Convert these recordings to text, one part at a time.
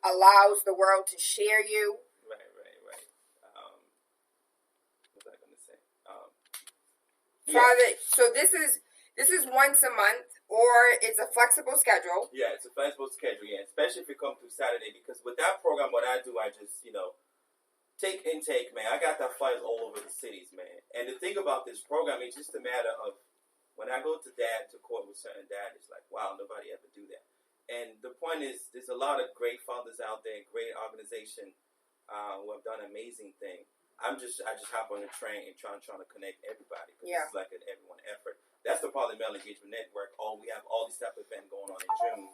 allows the world to share you. Right. What was I going to say? Father, so this is once a month, or it's a flexible schedule. Yeah, it's a flexible schedule, yeah, especially if you come through Saturday, because with that program, what I do, I just, take intake, man. I got that flyers all over the cities, man. And the thing about this program, it's just a matter of, when I go to court with certain dad, it's like, wow, nobody ever do that. And the point is, there's a lot of great fathers out there, great organization who have done amazing things. I just hop on the train and trying to connect everybody. Yeah. It's like an everyone effort. That's the part of the Male Engagement Network. We have all these type of events going on in June.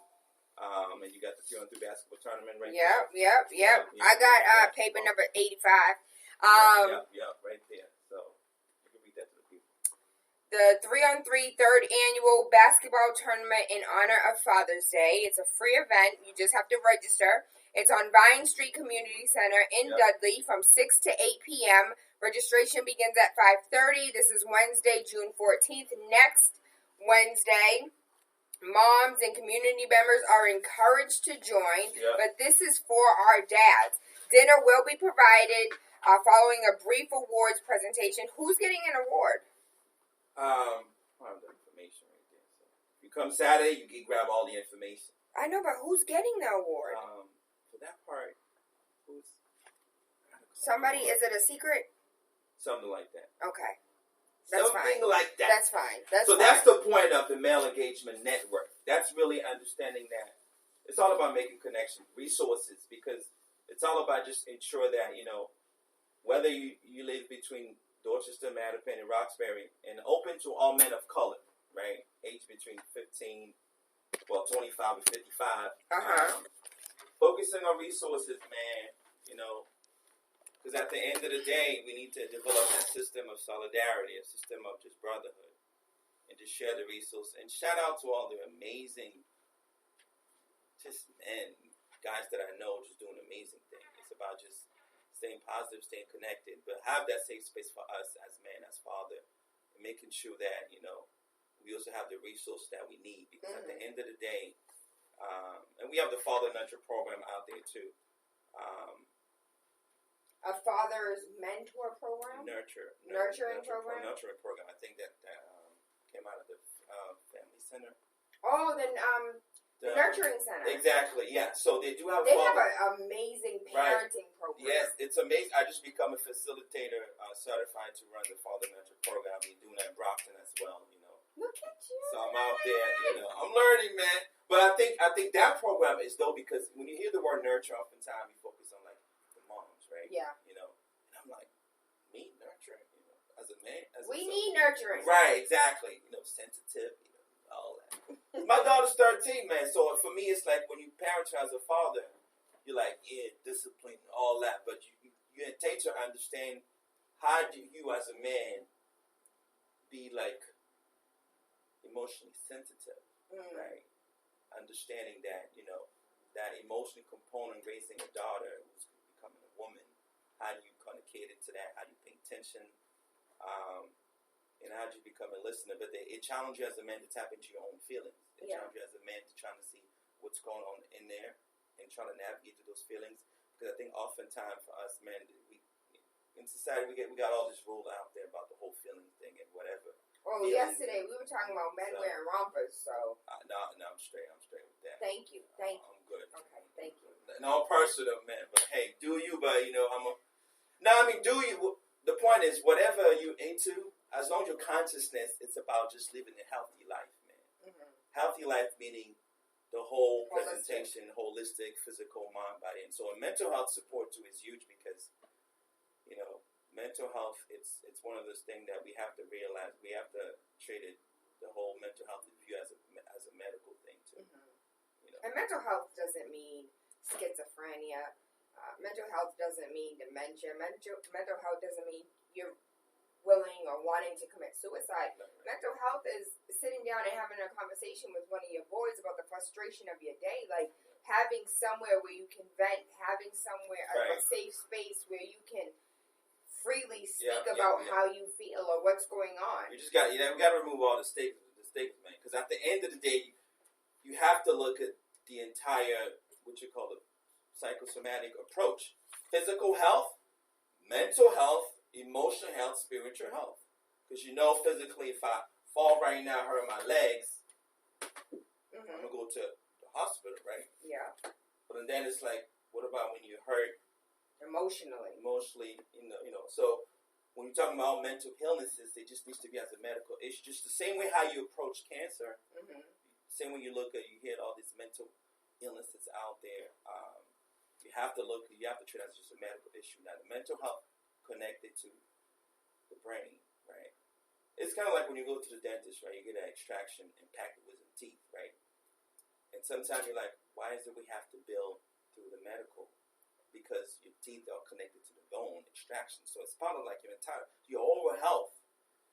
And you got the 3-on-3 basketball tournament right there. Yep. I got paper number 85. Yep, right there. So you can read that to the people. The 3-on-3 third annual basketball tournament in honor of Father's Day. It's a free event. You just have to register. It's on Vine Street Community Center in Dudley from 6 to 8 p.m. Registration begins at 5:30. This is Wednesday, June 14th. Next Wednesday, moms and community members are encouraged to join, but this is for our dads. Dinner will be provided following a brief awards presentation. Who's getting an award? I have the information right there. So if you come Saturday, you can grab all the information. I know, but who's getting the award? For that part, somebody? Is it a secret? Something like that. Okay. That's Something fine. like that. That's fine. That's the point of the Male Engagement Network. That's really understanding that it's all about making connections, resources, because it's all about just ensure that, whether you live between Dorchester, Mattapan, and Roxbury, and open to all men of color, right? Age between 25 and 55. Focusing on resources, man, because at the end of the day, we need to develop a system of solidarity, a system of just brotherhood, and to share the resources. And shout out to all the amazing just men, guys that I know just doing amazing things. It's about just staying positive, staying connected, but have that safe space for us as men, as father, and making sure that, we also have the resources that we need, because at the end of the day, and we have the Father Nurture program out there too. A father's mentor program? Nurturing program? Nurturing program. I think that came out of the Family Center. Oh, then the Nurturing Center. Exactly, yeah. So they do have They have an amazing parenting program. Yes, it's amazing. I just become a facilitator certified to run the Father Nurture program. We're doing that in Brockton as well, Look at you. So I'm out there, I'm learning, man. But I think that program is dope, because when you hear the word nurture, oftentimes you focus on like the moms, right? Yeah. And I'm like, me nurturing, as a man, we need nurturing. Right, exactly. Sensitive, all that. My daughter's 13, man. So for me, it's like when you parent her as a father, you're like, discipline, all that. But you take to understand, how do you as a man be like emotionally sensitive, right? Understanding that, that emotional component, raising a daughter who's becoming a woman, how do you kind of cater to that? How do you pay attention? And how do you become a listener? But it challenges you as a man to tap into your own feelings. It challenges you as a man to try to see what's going on in there and try to navigate through those feelings. Because I think oftentimes for us men, in society, we got all this rule out there about the whole feeling thing and whatever. Well, yesterday we were talking about men wearing rompers, so. No, I'm straight with that. Thank you. I'm good. Okay, thank you. No personal, man, but hey, do you, but do you. The point is, whatever you into, as long as your consciousness, it's about just living a healthy life, man. Healthy life meaning the whole presentation, holistic, physical, mind, body. And so a mental health support too is huge, because, mental health, it's one of those things that we have to realize. We have to treat it, the whole mental health view as a medical thing too. And mental health doesn't mean schizophrenia. Mental health doesn't mean dementia. Mental health doesn't mean you're willing or wanting to commit suicide. Mental health is sitting down and having a conversation with one of your boys about the frustration of your day, like having somewhere where you can vent, having somewhere, a safe space where you can freely speak about how you feel or what's going on. We got to remove all the stigma, man. Because at the end of the day, you have to look at the entire, what you call the psychosomatic approach. Physical health, mental health, emotional health, spiritual health. Because physically, if I fall right now, hurt my legs, I'm going to go to the hospital, right? Yeah. But then it's like, what about when you hurt? Emotionally, so when you're talking about mental illnesses, they just need to be as a medical issue. Just the same way how you approach cancer, same way you hear all these mental illnesses out there. You have to treat it as just a medical issue. Now, the mental health connected to the brain, right? It's kind of like when you go to the dentist, right? You get an extraction and pack it with some teeth, right? And sometimes you're like, why is it we have to bill through the medical? Because your teeth are connected to the bone extraction. So it's part of like your overall health.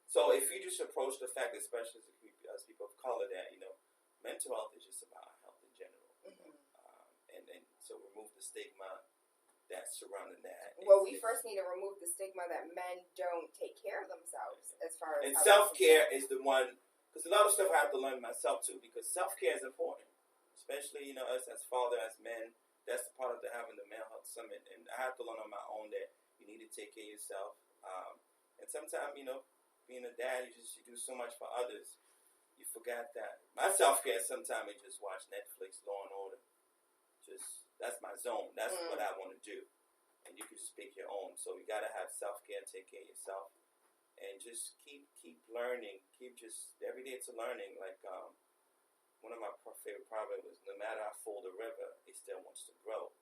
So if you just approach the fact, especially as people of color, that, mental health is just about health in general. And so remove the stigma that's surrounding that. Well, we first need to remove the stigma that men don't take care of themselves as far as... And self-care is the one, because a lot of stuff I have to learn myself too, because self-care is important. Especially, us as fathers, as men. That's the part of having the Mental Health Summit. And I have to learn on my own that you need to take care of yourself. And sometimes, being a dad, you do so much for others. You forgot that. My self-care, sometimes is just watch Netflix, Law and Order. That's my zone. That's what I want to do. And you can just pick your own. So you got to have self-care, take care of yourself. And just keep learning. Every day it's a learning. Like, one of my favorite proverbs was, no matter how full the river, it still wants to grow.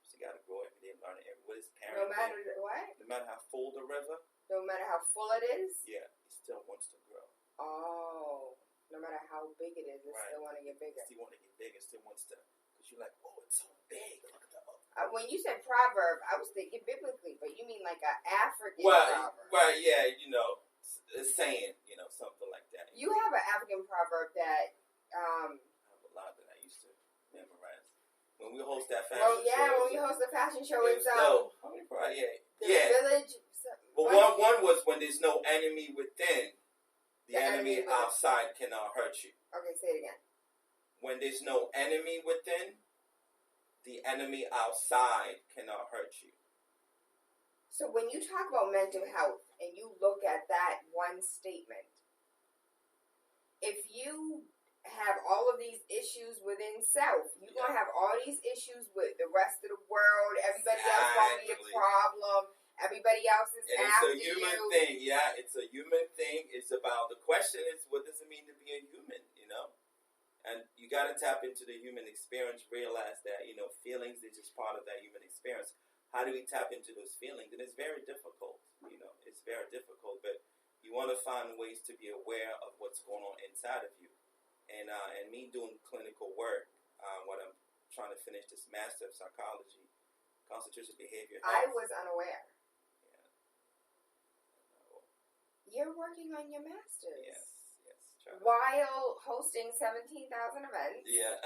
So you got to grow every day and learn it. What is parenting? No matter what? No matter how full the river. No matter how full it is? Yeah, it still wants to grow. Oh. No matter how big it is, it still want to get bigger. It still want to get bigger. It still wants to. Because you're like, oh, it's so big. Look at the when you said proverb, I was thinking biblically, but you mean like an African proverb. Well, yeah, a saying, something like that. You have an African proverb that... I have a lot that I used to memorize. When we host that fashion show. When we host the fashion show, it's the village. But one was when there's no enemy within, the enemy outside cannot hurt you. Okay, say it again. When there's no enemy within, the enemy outside cannot hurt you. So when you talk about mental health and you look at that one statement, if you have all of these issues within self, you're going to have all these issues with the rest of the world. Everybody else going to be a problem. Everybody else is after you. It's a human thing. Yeah, it's a human thing. It's about, the question is, what does it mean to be a human, And you got to tap into the human experience, realize that, feelings is just part of that human experience. How do we tap into those feelings? And it's very difficult, It's very difficult, but you want to find ways to be aware of what's going on inside of you. And me doing clinical work, what I'm trying to finish this Master of Psychology, Constitutional Behavior Health. I was unaware. Yeah. You're working on your master's. Yes. While hosting 17,000 events. Yeah.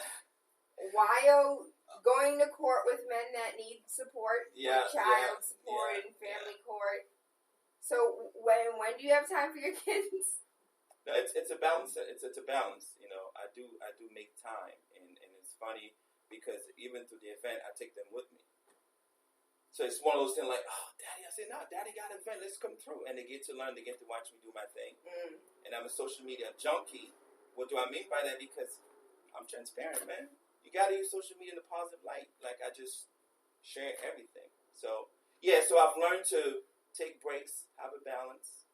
While going to court with men that need support, child support and family court. So when do you have time for your kids? No, it's a balance. It's a balance. I do make time, and it's funny because even through the event, I take them with me. So it's one of those things like, oh, Daddy. I say, no, Daddy got an event. Let's come through, and they get to learn. They get to watch me do my thing. And I'm a social media junkie. What do I mean by that? Because I'm transparent, man. You got to use social media in a positive light. Like, I just share everything. So I've learned to take breaks, have a balance.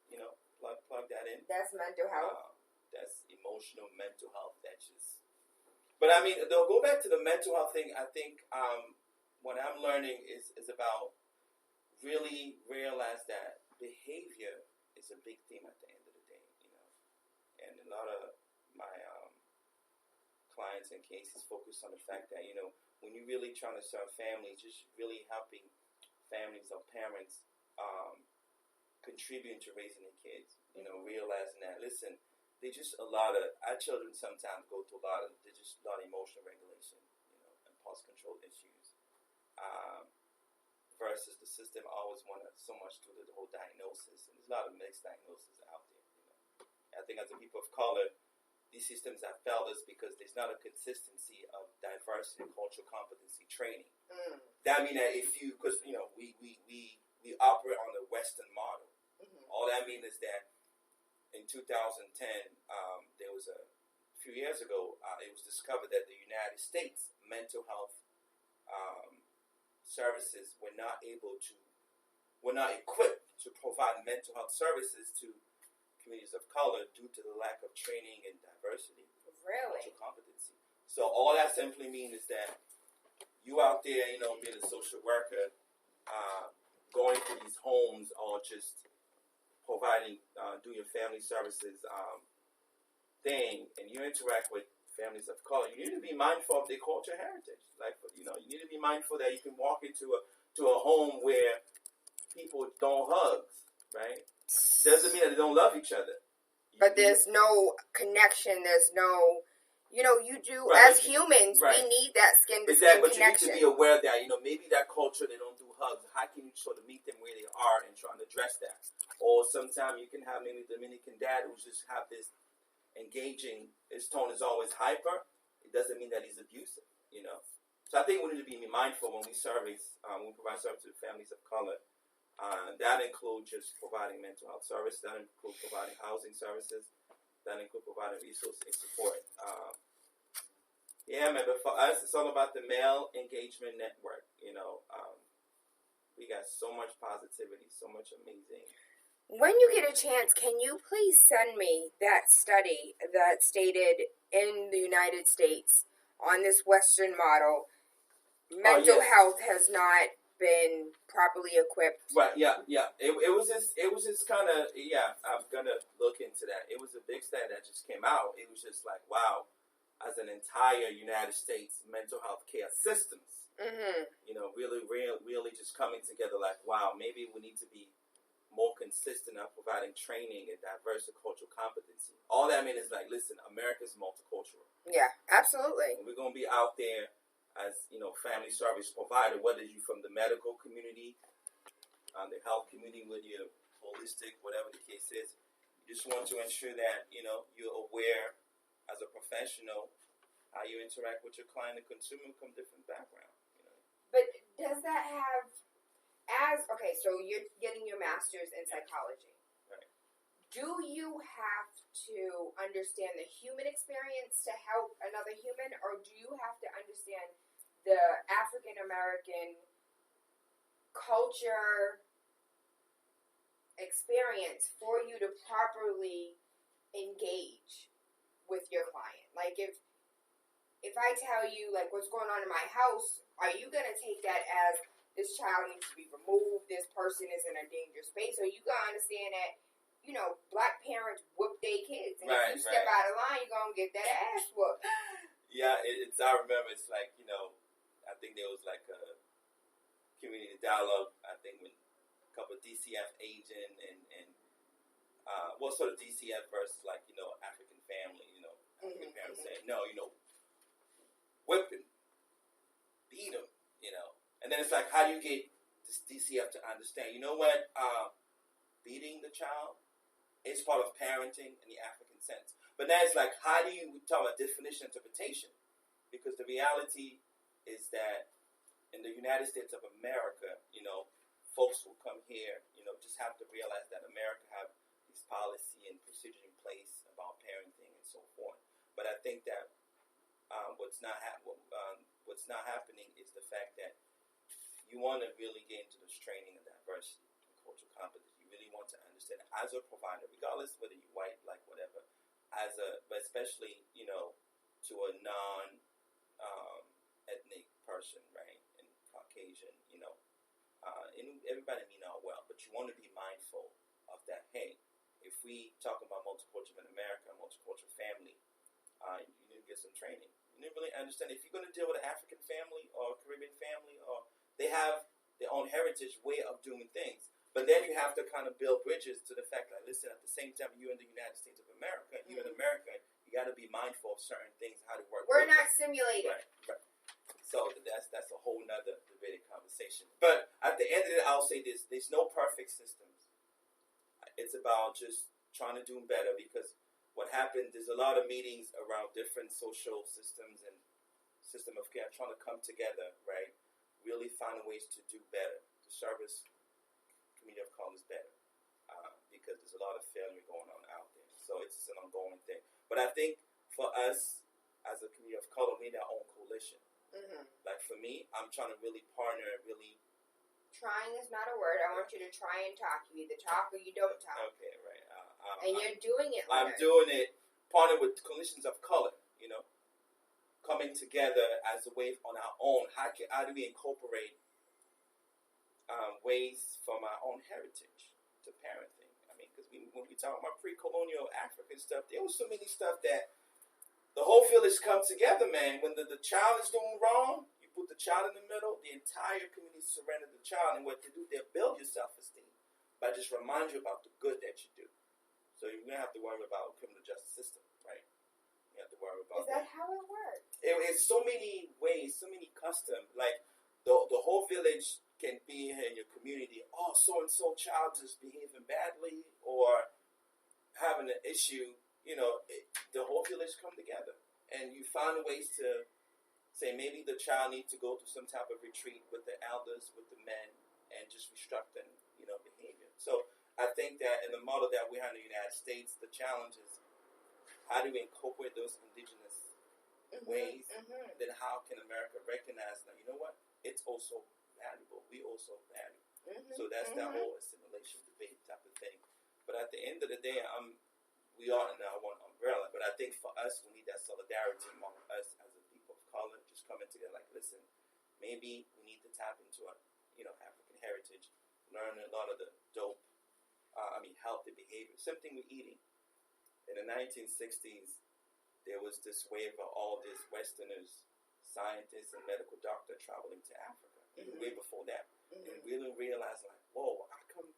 Plug that in. That's mental health. That's emotional, mental health. That's just. But I mean, they'll go back to the mental health thing. I think what I'm learning is about really realize that behavior is a big theme at the end of the day. And a lot of my clients and cases focus on the fact that when you're really trying to serve families, just really helping families or parents. Contributing to raising their kids, realizing that, listen, they just our children sometimes go through a lot of emotional regulation, impulse control issues, versus the system always wanted so much to the whole diagnosis, and there's a lot of mixed diagnoses out there, I think as a people of color, these systems have failed us because there's not a consistency of diversity and cultural competency training. That means that if you, because we operate on the Western model. All that means is that in 2010, there was a few years ago, it was discovered that the United States mental health services were not equipped to provide mental health services to communities of color due to the lack of training and diversity. Really? Cultural competency. So all that simply means is that you out there, being a social worker, going to these homes or just providing, do your family services thing, and you interact with families of color, you need to be mindful of their culture heritage. Like, you need to be mindful that you can walk into a home where people don't hug, right? Doesn't mean that they don't love each other. But there's no connection. There's no, you do, right. As humans, right. we need that skin-to-skin but connection. You need to be aware that, maybe that culture, they don't do hugs. How can you sort of meet them where they are and try to address that? Or sometimes you can have maybe a Dominican dad who just have this engaging, his tone is always hyper. It doesn't mean that he's abusive, So I think we need to be mindful when we provide service to families of color. That includes just providing mental health service. That includes providing housing services. That includes providing resources and support. Man, but for us, it's all about the male engagement network. We got so much positivity, so much amazing. When you get a chance, can you please send me that study that stated in the United States on this Western model, mental health has not been properly equipped? Right, yeah. It was just kind of, I'm going to look into that. It was a big study that just came out. It was just like, wow, as an entire United States mental health care systems, really just coming together like, wow, maybe we need to be more consistent of providing training and diverse cultural competency. All that means is like, listen, America's multicultural. Yeah, absolutely. And we're going to be out there as, family service provider, whether you're from the medical community, the health community, whether you're holistic, whatever the case is. You just want to ensure that, you're aware as a professional how you interact with your client and consumer from different backgrounds. But does that have, so you're getting your master's in psychology. Right. Do you have to understand the human experience to help another human, or do you have to understand the African American culture experience for you to properly engage with your client? Like, if I tell you, like, what's going on in my house, are you going to take that as this child needs to be removed, this person is in a dangerous space, or you going to understand that, black parents whoop their kids, and if you step out of line, you're going to get that ass whooped. Yeah, I remember, it's like, I think there was like a community dialogue, I think, when a couple of DCF agent and sort of DCF versus like, African family, African parents saying, no, whip him, beat him, and then it's like, how do you get this DCF to understand, beating the child is part of parenting in the African sense. But now it's like, how do you talk about definition interpretation? Because the reality is that in the United States of America, folks who come here, just have to realize that America have these policy and procedure in place about parenting and so forth. But I think that what's not happening is the fact that you want to really get into this training of diversity and cultural competence. You really want to understand it as a provider, regardless whether you're white, black, whatever, but especially, to a non-ethnic person, right, and Caucasian, and everybody mean all well, but you want to be mindful of that. Hey, if we talk about multicultural in America, multicultural family, you need to get some training. You need to really understand if you're going to deal with an African family or a Caribbean family, or they have their own heritage way of doing things. But then you have to kind of build bridges to the fact that, listen, at the same time, you're in the United States of America, you're in America, you got to be mindful of certain things, how to work. We're not simulated. Right. So that's a whole nother debated conversation. But at the end of it, I'll say this: there's no perfect systems. It's about just trying to do better, because what happened, there's a lot of meetings around different social systems and system of care trying to come together, right? Really find ways to do better, to service community of colors better, because there's a lot of failure going on out there. So it's an ongoing thing. But I think for us as a community of color, we need our own coalition. Mm-hmm. Like for me, I'm trying to really partner, really. Trying is not a word. I want you to try and talk. You either talk or you don't talk. Okay, right. And you're doing it. I'm doing it, partner with coalitions of color, coming together as a way on our own. How do we incorporate ways from our own heritage to parenting? I mean, because when we talk about pre-colonial African stuff, there was so many stuff that the whole village come together, man. When the child is doing wrong, you put the child in the middle, the entire community surrender the child. And what they do, they build your self-esteem by just remind you about the good that you do. So you're going to have to worry about criminal justice system, right? You have to worry about that. Is that how it works? It's so many ways, so many customs. Like the whole village can be in your community. Oh, so-and-so child is behaving badly or having an issue. The whole village come together. And you find ways to say maybe the child needs to go to some type of retreat with the elders, with the men, and just restructuring, behavior. So I think that in the model that we have in the United States, the challenge is how do we incorporate those indigenous ways? Mm-hmm. And then how can America recognize that, you know what? It's also valuable. We also value. Mm-hmm. So that's that whole assimilation debate type of thing. But at the end of the day, we are in our one umbrella. But I think for us, we need that solidarity among us as a people of color, just coming together like, listen, maybe we need to tap into our, African heritage, learn a lot of the dope, healthy behavior. Same thing with eating. In the 1960s, there was this wave of all these Westerners, scientists, and medical doctors traveling to Africa. Even way before that. Mm-hmm. And we didn't realize, like, whoa, how come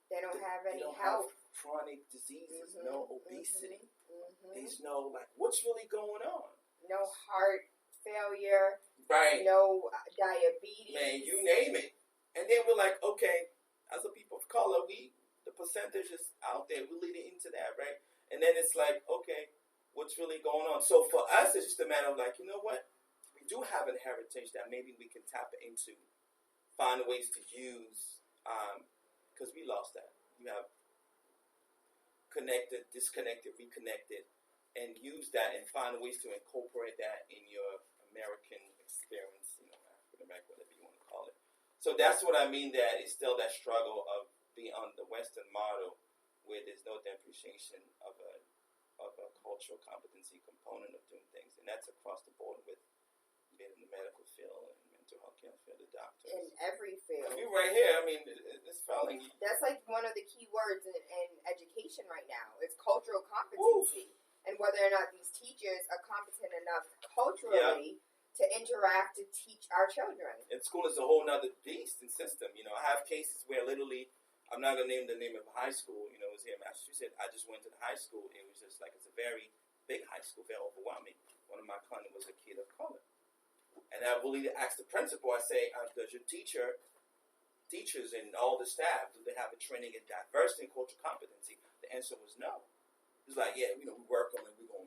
they don't have any health? Chronic diseases, no obesity. Mm-hmm. There's no, what's really going on? No heart failure. Right. No diabetes. Man, you name it. And then we're like, okay, as a people of color, the percentage is out there. We're leading into that, right? And then it's like, okay, what's really going on? So for us, it's just a matter of you know what? We do have a heritage that maybe we can tap into, find ways to use, because we lost that. You have connected, disconnected, reconnected, and use that and find ways to incorporate that in your American experience, African American, whatever you want to call it. So that's what I mean, that it's still that struggle of being on the Western model where there's no appreciation of a cultural competency component of doing things. And that's across the board with being in the medical field and mental health care field, the doctors. In every field. You're right here. I mean, it's failing. That's one of the key words in education right now. It's cultural competency. Oof. And whether or not these teachers are competent enough culturally to interact, to teach our children. And school is a whole nother beast and system. I have cases where literally, I'm not going to name the name of a high school, it was here in Massachusetts. I just went to the high school. It was just it's a very big high school, very overwhelming. One of my clients was a kid of color. And I really asked the principal, I say, does your teachers and all the staff, do they have a training in diversity and cultural competency? The answer was no. He was like, yeah, we work on it, we're going,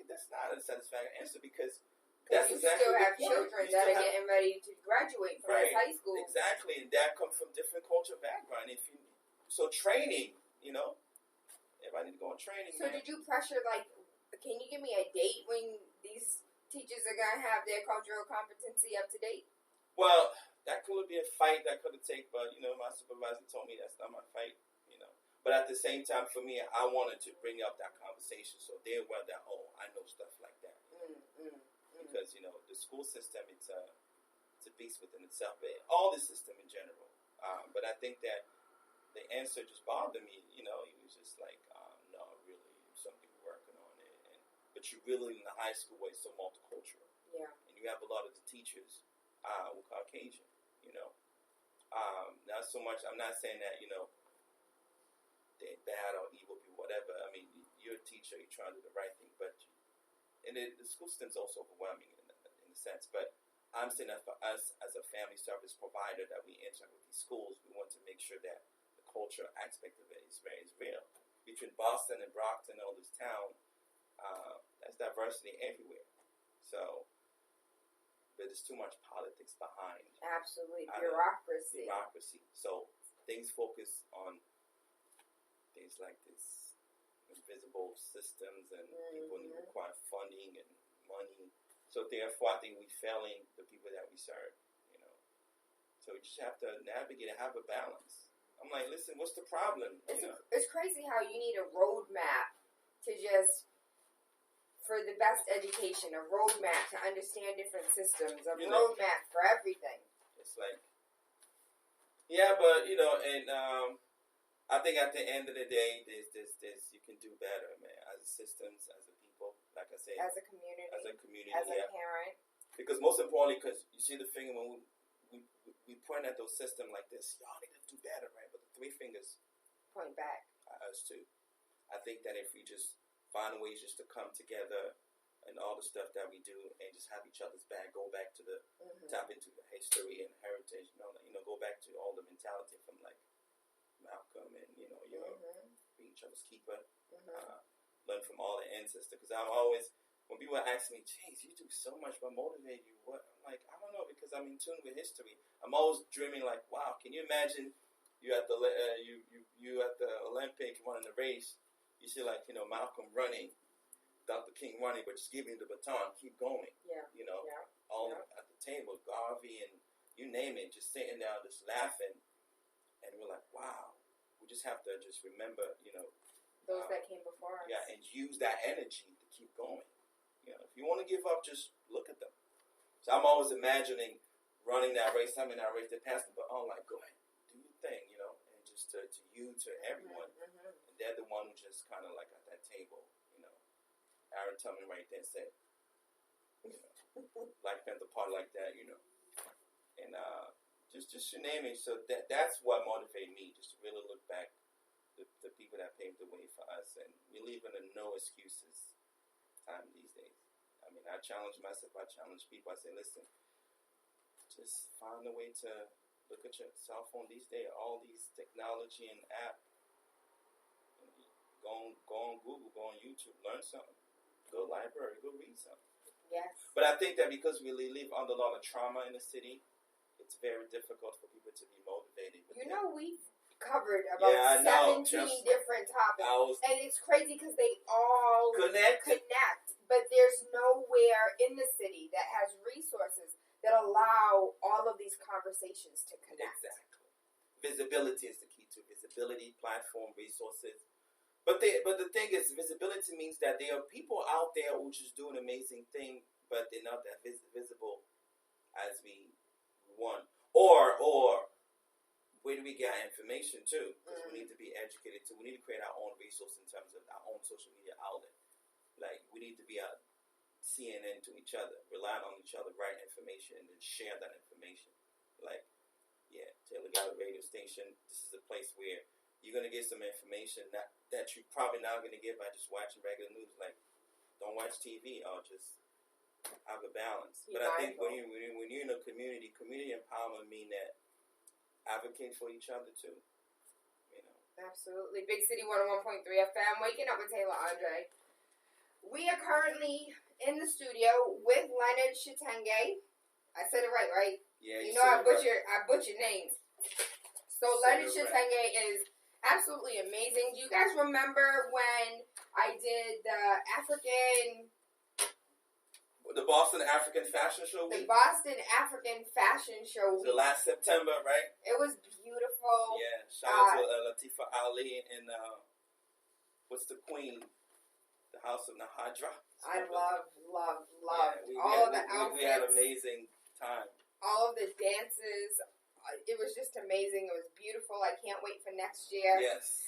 that's not a satisfying answer because that's you exactly still have children that are getting ready to graduate from high school. Exactly, and that comes from different cultural background. So training, everybody need to go on training. So did you pressure, can you give me a date when these teachers are going to have their cultural competency up to date? Well, that could be a fight that could have taken, but, my supervisor told me that's not my fight, But at the same time, for me, I wanted to bring up that conversation so they're aware that, I know stuff like that. Because, the school system, it's a beast within itself. All the system in general. But I think that the answer just bothered me. He was just like, no, really, something we're working on it. But you really, in the high school way, so multicultural. Yeah. And you have a lot of the teachers were Caucasian, Not so much, I'm not saying that, they're bad or evil people, whatever. I mean, you're a teacher, you're trying to do the right thing, but the school system's also overwhelming in a sense. But I'm saying that for us as a family service provider that we interact with these schools, we want to make sure that the cultural aspect of it is real. between Boston and Brockton, all this town, there's diversity everywhere. So, but there's too much politics behind. Absolutely. Bureaucracy. So things focus on things like this invisible systems, and people require funding and money. So therefore, I think we're failing the people that we serve. So we just have to navigate and have a balance. I'm like, listen, what's the problem? It's crazy how you need a roadmap to just, for the best education, a roadmap to understand different systems, a roadmap for everything. It's like, yeah, but, and I think at the end of the day, there's you can do better, man, as a systems, as a people, like I said. As a community. As a parent. Because most importantly, because you see the thing when we point at those systems like this, y'all need to do better, right? But the three fingers point back at us too. I think that if we just find ways just to come together and all the stuff that we do and just have each other's back, go back to the tap into the history and heritage, go back to all the mentality from like Malcolm and be each other's keeper, learn from all the ancestors. Because I'm always, when people ask me, "Jeez, you do so much, what motivates you?" What? I'm like, I don't know, because I'm in tune with history. I'm always dreaming like, wow, can you imagine you at the you at the Olympic running the race? You see like Malcolm running, Dr. King running, but just giving the baton, keep going. Yeah. All at the table, Garvey and you name it, just sitting down, just laughing, and we're like, wow. We just have to just remember, those that came before us. Yeah, and use that energy to keep going. If you want to give up, just look at them. So I'm always imagining running that race. I'm in that race, they pass the baton, like, go ahead, do your thing, and just to you, to everyone. And they're the one who just kind of like at that table, Aaron Tubman right there said, Black Panther part like that, and just you name it. So that's what motivated me, just to really look back the people that paved the way for us, and we live in a no excuses time these days. I mean, I challenge myself, I challenge people. I say, listen, just find a way to look at your cell phone these days, all these technology and app. Go on Google, go on YouTube, learn something. Go to the library, go read something. Yes. But I think that because we live under a lot of trauma in the city, it's very difficult for people to be motivated. We've covered about 17 different topics. And it's crazy because they all connect. But there's nowhere in the city that has resources that allow all of these conversations to connect. Exactly. Visibility is the key to visibility, platform, resources. But the thing is, visibility means that there are people out there who just do an amazing thing, but they're not that visible as we want. Or where do we get information too? Because we need to be educated too. We need to create our own resource in terms of our own social media outlet. Like, we need to be a CNN to each other, relying on each other, write information, and then share that information. Like, yeah, Tayla got a radio station. This is a place where you're going to get some information that you're probably not going to get by just watching regular news. Like, don't watch TV or just have a balance. But I think when you're in a community empowerment mean that advocate for each other too. Absolutely. Big City 101.3 FM, Waking Up with TaylaAndre. We are currently in the studio with Leonard Chitenge. I said it right? Yeah, I butcher names. So Leonard Chitenge is absolutely amazing. Do you guys remember when I did the Boston African Fashion Show week? The Boston African Fashion Show week. The last September, right? It was beautiful. Yeah, shout out to Latifah Ali and what's the queen? The House of Nahadra. I love Yeah, all of the outfits. We had an amazing time. All of the dances. It was just amazing. It was beautiful. I can't wait for next year. Yes.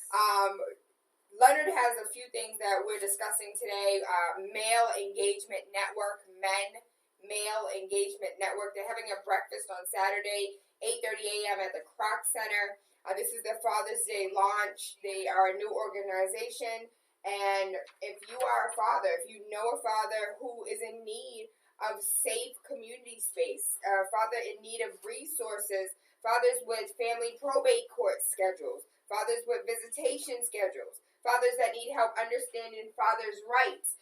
Leonard has a few things that we're discussing today. Male Engagement Network, Male Engagement Network. They're having a breakfast on Saturday, 8:30 a.m. at the Kroc Center. This is their Father's Day launch. They are a new organization. And if you are a father, if you know a father who is in need of safe community space, a father in need of resources, fathers with family probate court schedules, fathers with visitation schedules, fathers that need help understanding fathers' rights,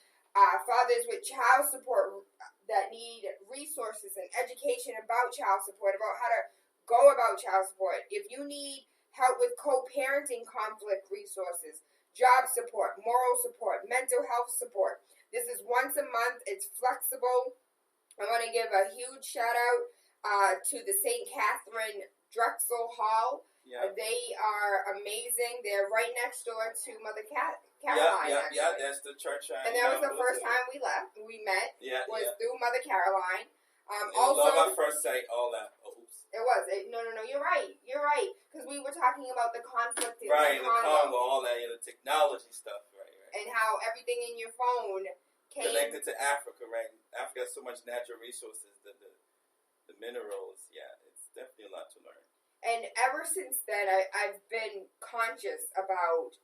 fathers with child support that need resources and education about child support, about how to go about child support. If you need help with co-parenting conflict resources, job support, moral support, mental health support, this is once a month. It's flexible. I want to give a huge shout out to the St. Catherine Drexel Hall. Yeah. They are amazing. They're right next door to Mother Caroline. Yeah, that's the church. And that was the first time we met. Was through Mother Caroline. Also, love at first sight, all that. Oops. It was. No, you're right. Because we were talking about the conflict in the Congo, all that, technology stuff, right. And how everything in your phone connected to Africa, right? Africa has so much natural resources, the minerals. Yeah, it's definitely a lot to learn. And ever since then, I've been conscious about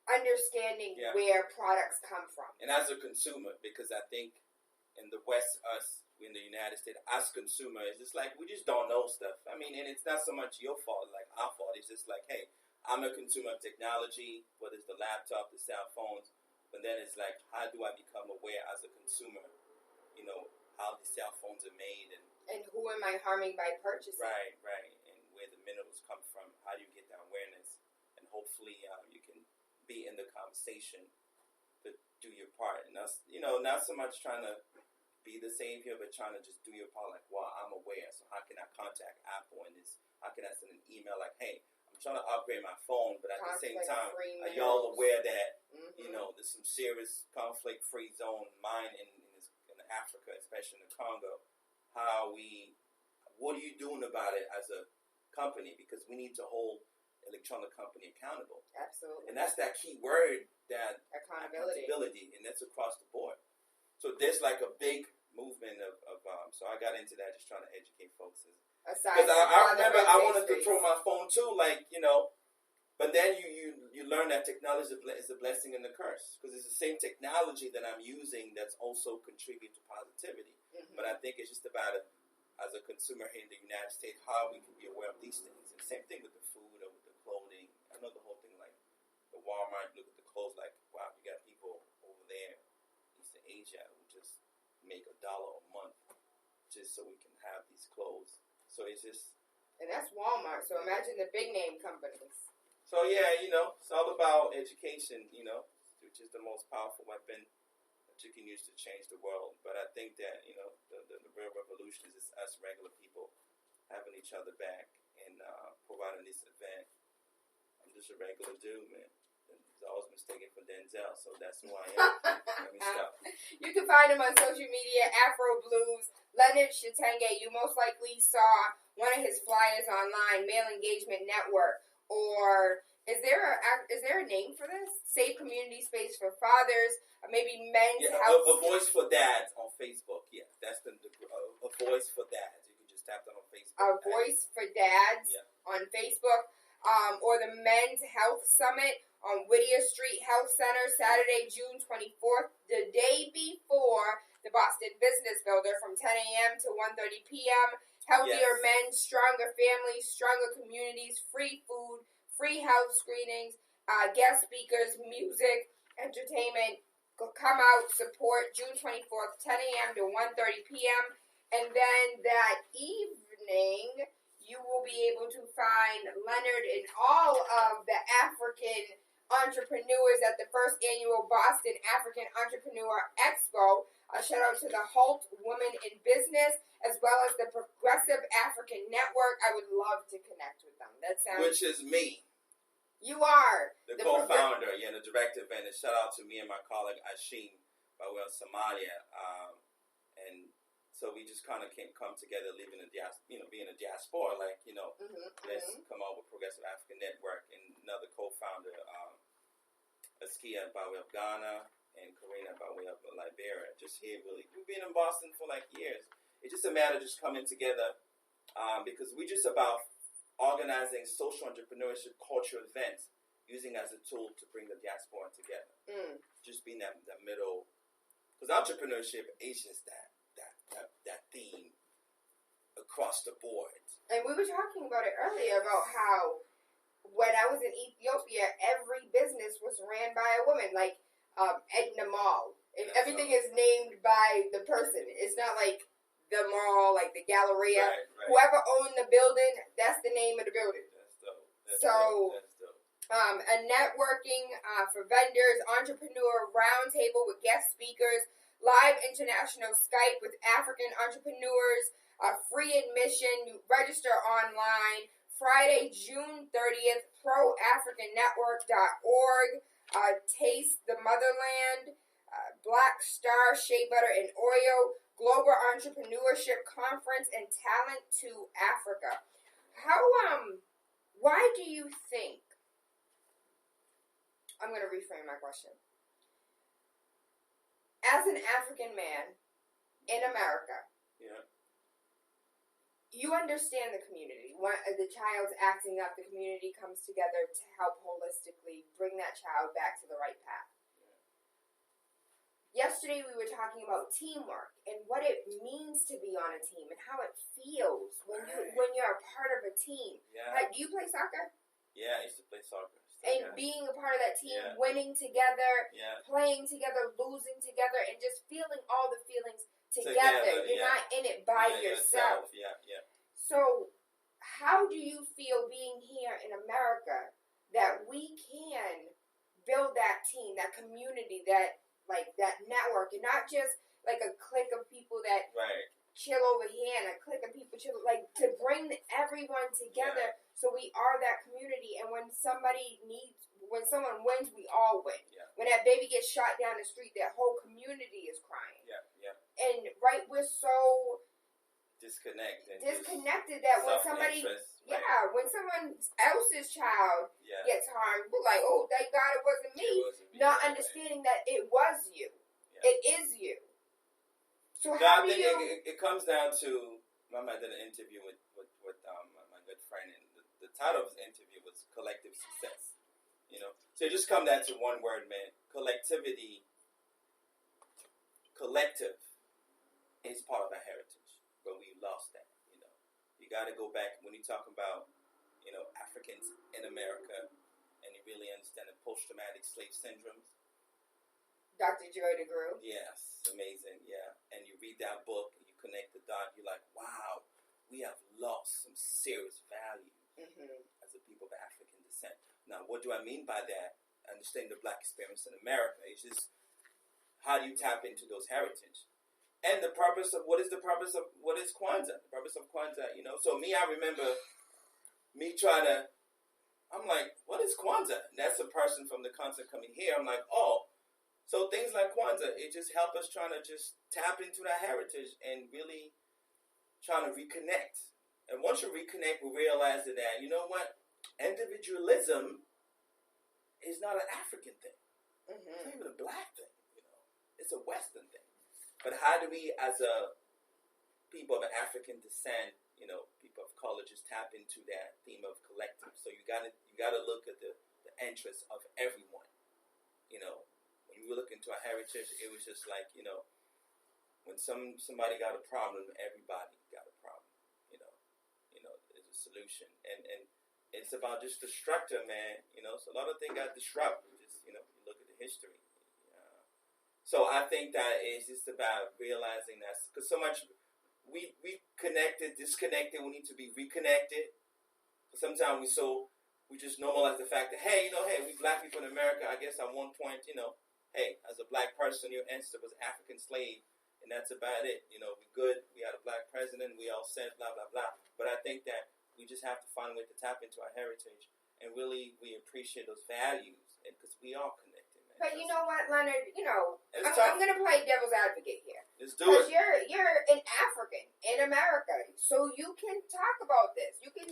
understanding where products come from. And as a consumer, because I think in the West, in the United States, as consumers, it's like we just don't know stuff. I mean, and it's not so much your fault, like our fault. It's just like, hey, I'm a consumer of technology, whether it's the laptop, the cell phones. But then it's like, how do I become aware as a consumer, how the cell phones are made and who am I harming by purchasing? Right. And where the minerals come from. How do you get that awareness? And hopefully you can be in the conversation to do your part. And that's, not so much trying to be the savior, but trying to just do your part. Like, wow, I'm aware. So how can I contact Apple in this? How can I send an email like, hey, I'm trying to upgrade my phone, but at the same time, are y'all aware that, there's some serious conflict-free zone mine in Africa, especially in the Congo? What are you doing about it as a company? Because we need to hold electronic company accountable. Absolutely. And that's that key word, that accountability, and that's across the board. So there's like a big movement of so I got into that, just trying to educate folks. Because I remember I wanted to throw my phone too, but then you learn that technology is a blessing and a curse, because it's the same technology that I'm using that's also contributing to positivity. Mm-hmm. But I think it's just about it, as a consumer here in the United States, how we can be aware of these things. And same thing with the food or with the clothing. I know the whole thing, like the Walmart, look at the clothes, like, wow, you got people over there, East Asia, who just make $1 a month just so we can have these clothes. So it's just... And that's Walmart, so imagine the big name companies. So yeah, it's all about education, which is the most powerful weapon that you can use to change the world. But I think that, the real revolution is us regular people having each other back and providing this event. I'm just a regular dude, man. It's always mistaken for Denzel, so that's who I am. Let me stop. You can find him on social media, Afro Blues, Leonard Shatenge. You most likely saw one of his flyers online, Male Engagement Network. Or is there a name for this? Safe community space for fathers, maybe men's health. A voice for dads on Facebook. Yeah, that's a voice for dads. You can just tap that on Facebook. A voice for dads on Facebook, or the Men's Health Summit on Whittier Street Health Center, Saturday, June 24th, the day before the Boston Business Builder, from 10 a.m. to 1:30 p.m. Healthier men, stronger families, stronger communities, free food, free health screenings, guest speakers, music, entertainment. Come out, support, June 24th, 10 a.m. to 1:30 p.m. And then that evening, you will be able to find Leonard and all of the African entrepreneurs at the first annual Boston African Entrepreneur Expo. A shout out to the Halt Women in Business, as well as the Progressive African Network. I would love to connect with them. That sounds... Which is me. You are. The co-founder, the director, and a shout out to me and my colleague Ashim by way of Somalia. And so we just kind of come together, living in being a diaspora, let's come out with Progressive African Network, and another co-founder, Askia by way of Ghana, and Karina by way of Liberia. Just here, really. We've been in Boston for years. It's just a matter of just coming together, because we're just about organizing social entrepreneurship culture events, using as a tool to bring the diaspora together. Just being that middle, because entrepreneurship is just that theme across the board. And we were talking about it earlier, about how when I was in Ethiopia, every business was ran by a woman, like Edna Mall. And everything is named by the person. It's not like the mall, like the Galleria. Right. Whoever owned the building, that's the name of the building. That's dope. That's dope. That's a networking for vendors, entrepreneur roundtable with guest speakers, live international Skype with African entrepreneurs, free admission, register online, Friday, June 30th, proafricannetwork.org, Taste the Motherland, Black Star Shea Butter and Oil, Global Entrepreneurship Conference, and Talent to Africa. Why do you think, I'm going to reframe my question. As an African man in America, you understand the community. The child's acting up, the community comes together to help holistically bring that child back to the right path. Yesterday we were talking about teamwork and what it means to be on a team and how it feels when you're a part of a team. Yeah. Like, do you play soccer? Yeah, I used to play soccer. And being a part of that team, winning together, playing together, losing together, and just feeling all the feelings together. You're not in it by yourself. Yeah. So how do you feel being here in America that we can build that team, that community, that network, and not just like a clique of people that chill over here and a clique of people chill, like to bring everyone together so we are that community. And when someone wins, we all win. Yeah. When that baby gets shot down the street, that whole community is crying. Yeah. And we're so disconnected that when somebody, when someone else's child gets harmed, we're like, oh, thank God it wasn't me. Not understanding that it was you. Yeah. It is you. So how do you... It comes down to, I did an interview with my good friend, and the title of his interview was Collective Success. So it just come down to one word, man. Collectivity. Collective is part of our heritage, but we lost that. You got to go back when you talk about Africans in America, and you really understand the post-traumatic slave syndromes. Dr. Joy DeGruy. Yes, amazing. Yeah, and you read that book and you connect the dot. You're like, wow, we have lost some serious value as a people of African descent. Now, what do I mean by that? Understanding the Black experience in America. It's just, how do you tap into those heritage? And the purpose of, what is Kwanzaa? The purpose of Kwanzaa, So I remember me I'm like, what is Kwanzaa? And that's a person from the concert coming here. I'm like, oh. So things like Kwanzaa, it just helps us trying to just tap into that heritage and really trying to reconnect. And once you reconnect, we realize that, you know what? Individualism is not an African thing. It's not even a Black thing. It's a Western thing. But how do we, as a people of African descent, people of color, just tap into that theme of collective? So you gotta look at the interests of everyone. When you look into our heritage, it was just like, when somebody got a problem, everybody got a problem. There's a solution, and it's about just the structure, man. So a lot of things got disrupted. Just you look at the history. So I think that it's just about realizing that, because so much we connected, disconnected. We need to be reconnected. Sometimes we just normalize the fact that hey, we Black people in America. I guess at one point, hey, as a Black person, your ancestor was an African slave, and that's about it. We're good. We had a Black president. We all said blah blah blah. But I think that we just have to find a way to tap into our heritage and really we appreciate those values, and because we are connected. But you know what, Leonard? I'm going to play devil's advocate here. Let's do it. Because you're an African in America, so you can talk about this. You can,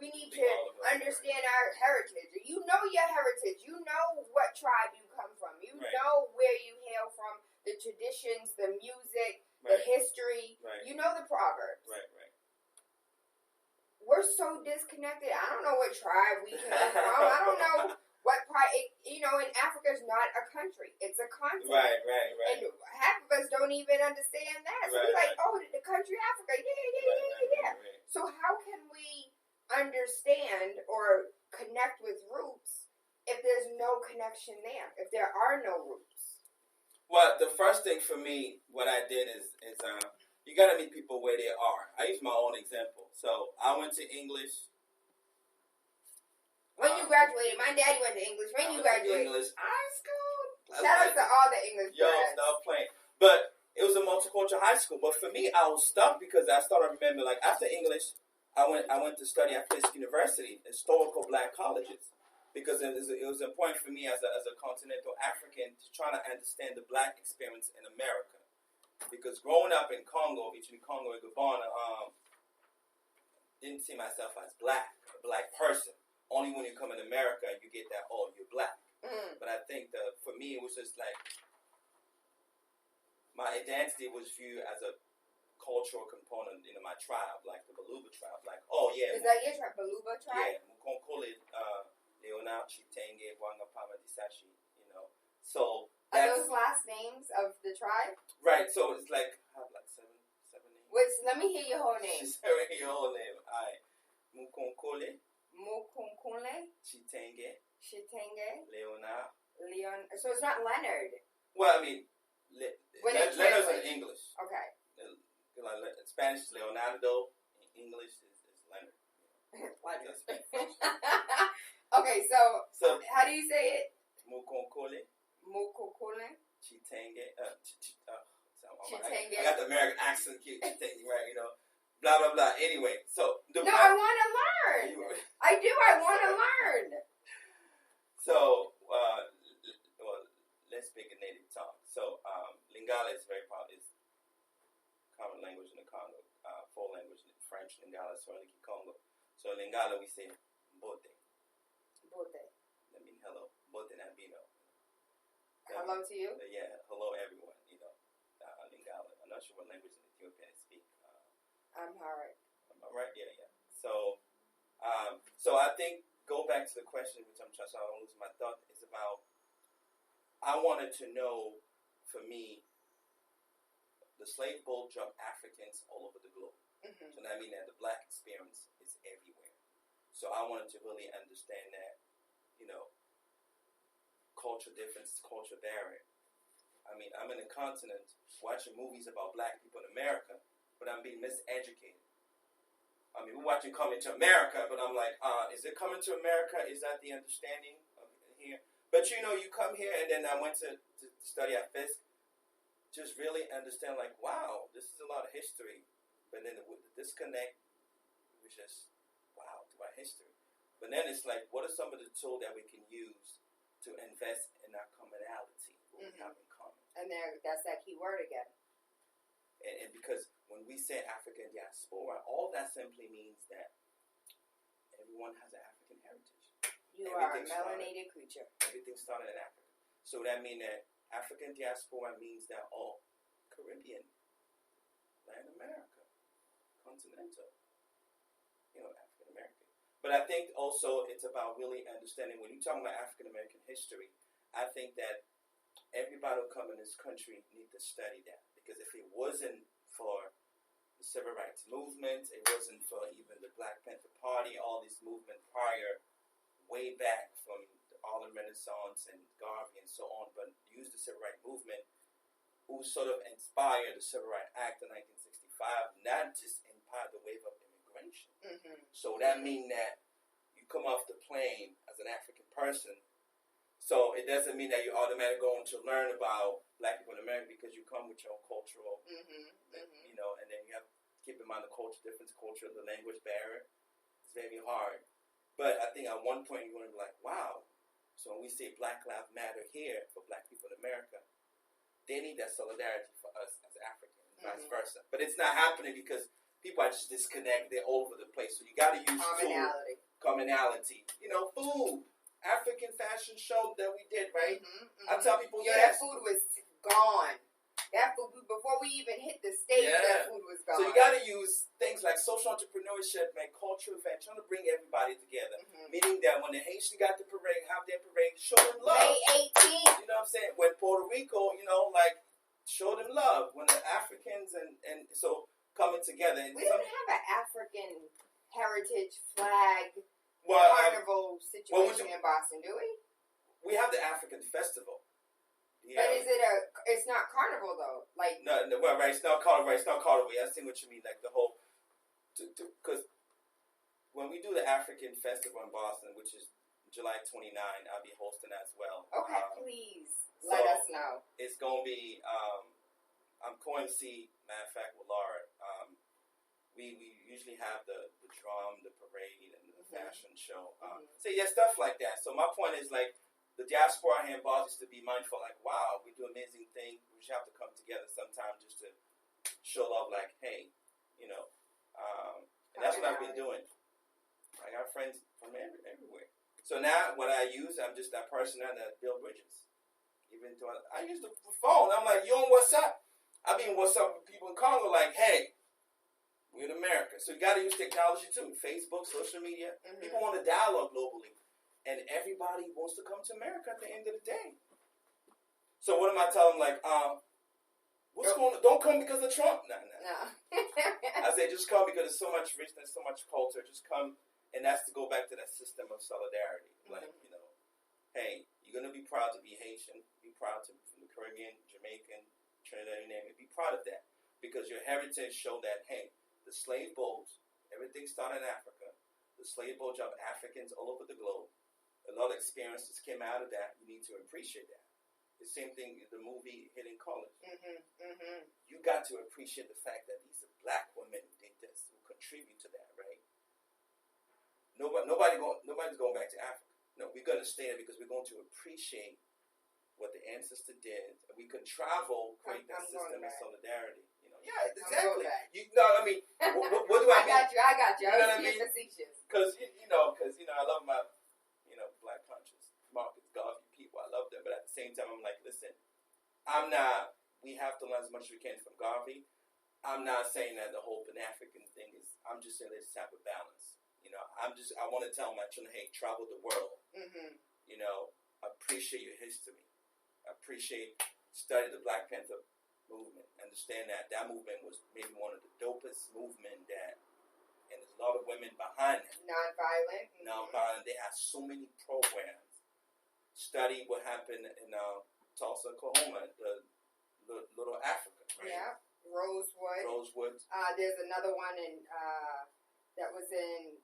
we need to understand our heritage. You know your heritage. You know what tribe you come from. You know where you hail from, the traditions, the music, the history. Right. You know the proverbs. Right. We're so disconnected. I don't know what tribe we came from. I don't know what part. In Africa is not a country. It's a continent. Right. And half of us don't even understand that. So we're like, oh, the country Africa. Yeah. So how can we understand or connect with roots if there's no connection there, if there are no roots? Well, the first thing for me, what I did is you got to meet people where they are. I use my own example. So I went to English. When you graduated, my daddy went to English. When you graduated? English high school. Shout out to all the English Yo, grads. stop playing. But it was a multicultural high school. But for me, I was stuck because I started remembering, like, after English, I went to study at Fisk University, historical black colleges. Because it was important for me as a continental African to try to understand the black experience in America. Because growing up in Congo, between Congo and Gabon, didn't see myself as black, a black person. Only when you come in America, you get that, oh, you're black. But I think for me, it was just like, my identity was viewed as a cultural component in my tribe, like the Baluba tribe. Like, oh, yeah. Is that your tribe, Baluba tribe? Yeah. Mukonkole, Leona, Chitenge, Wangapama, Disashi, you know. So, are those last names of the tribe? Right, so it's like, I have like seven names. Wait, so let me hear your whole name. Your whole name. All right. Mukonkole. Chitenge. Leona. Leon. So it's not Leonard. Well, I mean, Leonard's in English. Okay. In Spanish is Leonardo. In English is Leonard. Leonard. Okay, so how do you say it? Mukonkole. Chitenge. Chitenge. I got the American accent, Chitenge, right? You know. Blah blah blah. Anyway, so I want to learn. I do. I want to learn. So, let's speak a native tongue. So, Lingala is very popular. It's common language in the Congo. Full language in French, Lingala, Swahili, Congo. So, Lingala, we say bote. Bote. That means hello. Bote nabino. Hello to you? Yeah, hello everyone. You know, Lingala. I'm not sure what language in Ethiopia I speak. Amharic. Right? Yeah. So I think, go back to the question, which I'm trying, so I don't lose my thought, is about, I wanted to know, for me, the slave boat dropped Africans all over the globe. Mm-hmm. So that means that the black experience is everywhere. So I wanted to really understand that, you know, culture difference, culture barrier. I mean, I'm in a continent watching movies about black people in America, but I'm being miseducated. I mean, we're watching Coming to America, but I'm like, is it Coming to America? Is that the understanding of here? But, you know, you come here, and then I went to study at Fisk, just really understand, like, wow, this is a lot of history. But then the disconnect was just, wow, to our history. But then it's like, what are some of the tools that we can use to invest in our commonality, what we have in common? And that's that key word again. And because when we say African diaspora, all that simply means that everyone has an African heritage. You are a melanated creature. Everything started in Africa. So that means that African diaspora means that all Caribbean, Latin America, continental, you know, African American. But I think also it's about really understanding, when you're talking about African American history, I think that everybody who come in this country need to study that. Because if it wasn't for the Civil Rights Movement, it wasn't for even the Black Panther Party, all these movements prior, way back from the Harlem Renaissance and Garvey and so on, but use the Civil Rights Movement, who sort of inspired the Civil Rights Act of 1965, not just inspired the wave of immigration. Mm-hmm. So that means that you come off the plane as an African person, so it doesn't mean that you're automatically going to learn about Black people in America, because you come with your own cultural, you know, and then you have to keep in mind the culture difference, the language barrier. It's very hard. But I think at one point you're going to be like, wow. So when we say Black Lives Matter here for Black people in America, they need that solidarity for us as Africans, and vice versa. But it's not happening because people are just disconnected. They're all over the place. So you got to use commonality. You know, food. African fashion show that we did, right? I tell people, that food was gone. That food, before we even hit the stage, that food was gone. So you got to use things like social entrepreneurship and cultural event, trying to bring everybody together. Meaning that when the Haitians got the parade, have their parade, show them love. May 18th. You know what I'm saying? When Puerto Rico, you know, like, show them love. When the Africans and so coming together. And we don't have an African heritage flag carnival situation in Boston, do we? We have the African Festival. Yeah. But it's not carnival though, like. No, well, right, it's not carnival, I see what you mean, like the whole, because when we do the African Festival in Boston, which is July 29, I'll be hosting as well. Okay, please let us know. It's going to be, I'm co-MC, matter of fact, with Laura. We usually have the drum, the parade, and the fashion show. So yeah, stuff like that. So my point is like the diaspora here in Boston is to be mindful. Like, wow, we do amazing things. We should have to come together sometime just to show love. Like, hey, and that's what I've been doing. I got friends from everywhere. So now what I use, I'm just that person that build bridges. Even though I use the phone. I'm like, you on WhatsApp? I mean, WhatsApp with people in Congo. Like, hey. We're in America. So you got to use technology too. Facebook, social media. People want to dialogue globally. And everybody wants to come to America at the end of the day. So what am I telling them? Like, what's going on? Don't come because of Trump. No. I say just come because there's so much richness, so much culture. Just come. And that's to go back to that system of solidarity. Like, hey, you're going to be proud to be Haitian. Be proud to be from the Caribbean, Jamaican, Trinidad, you name it. Be proud of that. Because your heritage show that, hey, the slave boats, everything started in Africa. The slave boats of Africans all over the globe. A lot of experiences came out of that. You need to appreciate that. The same thing in the movie Hidden Colors. You got to appreciate the fact that these are black women who did this, who contribute to that, right? Nobody's going back to Africa. No, we're going to stay there because we're going to appreciate what the ancestor did. And we can travel, create that system of solidarity. Yeah, exactly. What do I mean? I got you. You know what I mean? Facetious. Because I love my, black conscious Marcus Garvey people. I love them, but at the same time, I'm like, listen, we have to learn as much as we can from Garvey. I'm not saying that the whole Pan-African thing is. I'm just saying let's have a balance. I want to tell my children, hey, travel the world. Appreciate your history. Study the Black Panther movement. Understand that movement was maybe one of the dopest movement and there's a lot of women behind it. Nonviolent. They have so many programs. Study what happened in Tulsa, Oklahoma, the Little Africa, right? Yeah, Rosewood. There's another one that was in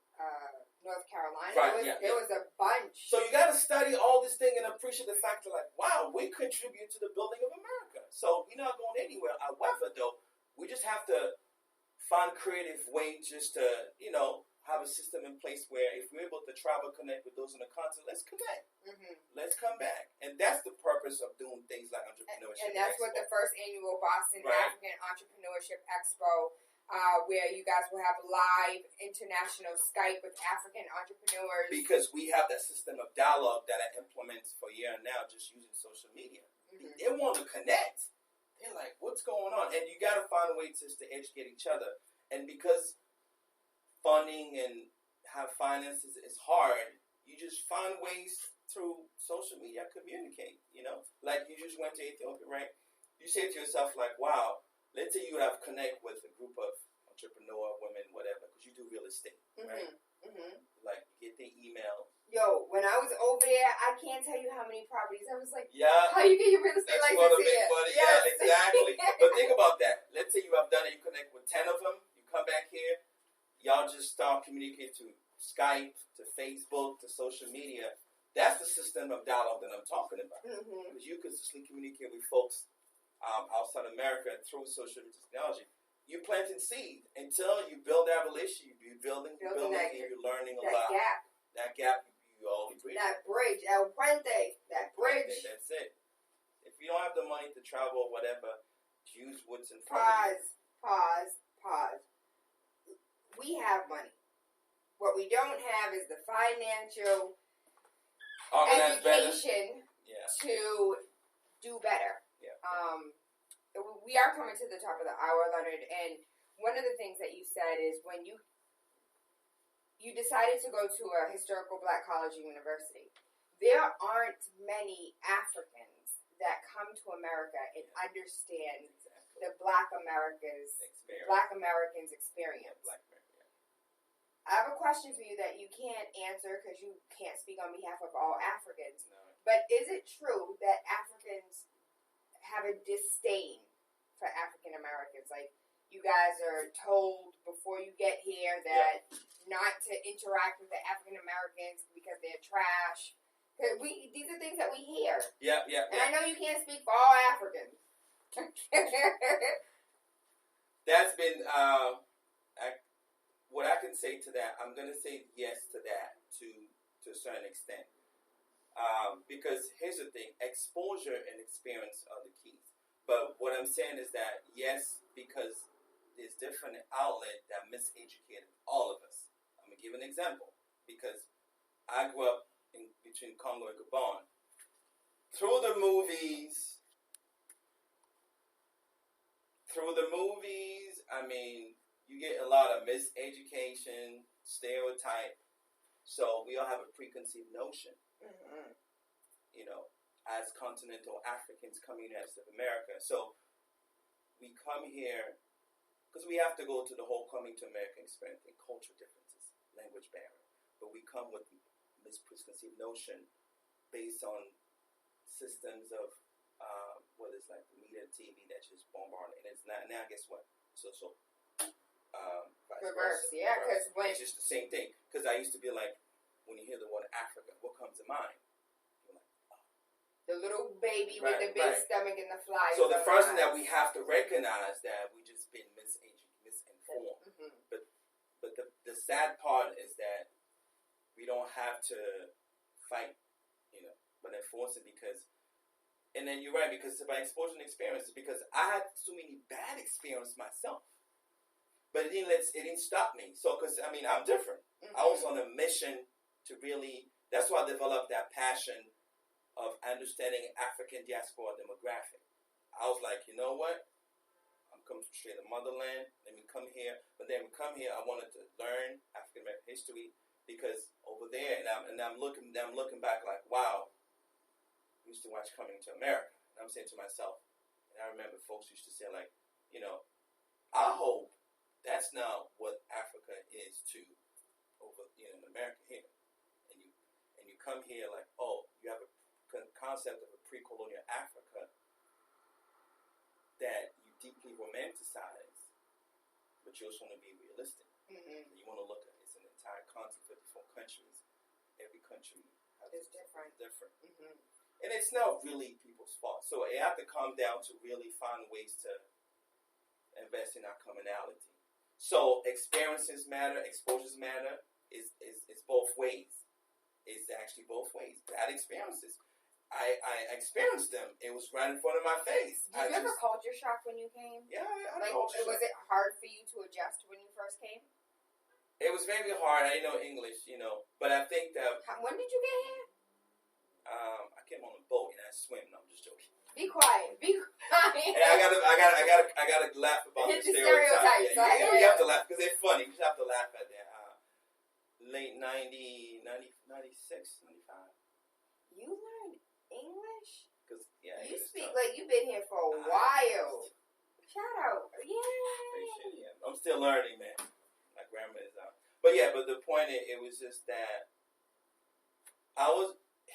North Carolina. Right, there was a bunch. So you got to study all this thing and appreciate the fact that, like, wow, we contribute to the building of America. So we're not going anywhere. However, though, we just have to find creative ways just to, have a system in place where if we're able to travel, connect with those on the continent, let's connect. Let's come back. And that's the purpose of doing things like Entrepreneurship And that's Expo. what the first annual Boston African Entrepreneurship Expo, where you guys will have live international Skype with African entrepreneurs. Because we have that system of dialogue that I implement for a year now just using social media. They want to connect. They're like, what's going on? And you got to find a way just to educate each other. And because funding and have finances is hard, you just find ways through social media communicate, Like you just went to Ethiopia, right? You say to yourself, like, wow, let's say you have connect with a group of entrepreneur women, whatever, because you do real estate, right? Like, you get their email. Yo, when I was over there, I can't tell you how many properties. I was like, yeah, how you get your real estate license here? Yes. Yeah, exactly. But think about that. Let's say you have done it, you connect with 10 of them, you come back here, y'all just start communicating to Skype, to Facebook, to social media. That's the system of dialogue that I'm talking about. Because you consistently communicate with folks outside America through social technology. You're planting seed until you build that relationship. You're building, and you're learning a lot. That gap, you all agree. That bridge, El Puente, that bridge. That's it. If you don't have the money to travel or whatever, use what's in front of you. Pause. We have money. What we don't have is the financial education to do better. We are coming to the top of the hour, Leonard, and one of the things that you said is when you decided to go to a historical black college or university, there aren't many Africans that come to America and understand the Black Americans' experience. I've question for you that you can't answer because you can't speak on behalf of all Africans. No. But is it true that Africans have a disdain for African Americans? Like, you guys are told before you get here that not to interact with the African Americans because they're trash. Cause these are things that we hear. Yeah. And I know you can't speak for all Africans. That's been what I can say to that. I'm going to say yes to that to a certain extent. Because here's the thing, exposure and experience are the keys. But what I'm saying is that, yes, because there's different outlets that miseducated all of us. I'm going to give an example. Because I grew up between Congo and Gabon. Through the movies, I mean, you get a lot of miseducation, stereotype. So we all have a preconceived notion. Mm-hmm. You know, as continental Africans coming out of America. So we come here because we have to go to the whole coming to America experience and culture differences, language barrier. But we come with this preconceived notion based on systems of what is like the media and TV that's just bombarded. And it's not, now guess what? So reverse, yeah, because it's just the same thing. Because I used to be like, when you hear the word Africa, what comes to mind? You're like, oh. The little baby with the big stomach and the fly. So the first thing that we have to recognize that we just been misinformed. Mm-hmm. But the sad part is that we don't have to fight, but enforce it because. And then you're right, because by exposure and experiences, because I had so many bad experiences myself. But it didn't stop me. So, because, I mean, I'm different. Mm-hmm. I was on a mission to really, that's why I developed that passion of understanding African diaspora demographic. I was like, you know what? I'm coming from straight to motherland. Let me come here. But then we come here, I wanted to learn African American history because over there, and I'm looking back like, wow. I used to watch Coming to America. And I'm saying to myself, and I remember folks used to say like, I hope that's not what Africa is to over in America here. And you come here like, oh, you have a concept of a pre-colonial Africa that you deeply romanticize, but you also want to be realistic. Mm-hmm. You want to look at it's an entire continent, 54 countries. Every country is different. Mm-hmm. And it's not really people's fault. So you have to come down to really find ways to invest in our commonality. So experiences matter, exposures matter. It's both ways. It's actually both ways. Bad experiences. I experienced them. It was right in front of my face. Did you ever culture shock when you came? Yeah, was it hard for you to adjust when you first came? It was very hard. I didn't know English, but I think that. When did you get here? I came on a boat and I swim. No, I'm just joking. Be quiet. And I gotta laugh about the stereotypes. Yeah, you have to laugh because they're funny. You just have to laugh at that. Late 96, 95. You learned English? You speak tough. like you've been here for a while. Shout out. Yay. I'm still learning, man. My grammar is out. But the point is, it was just that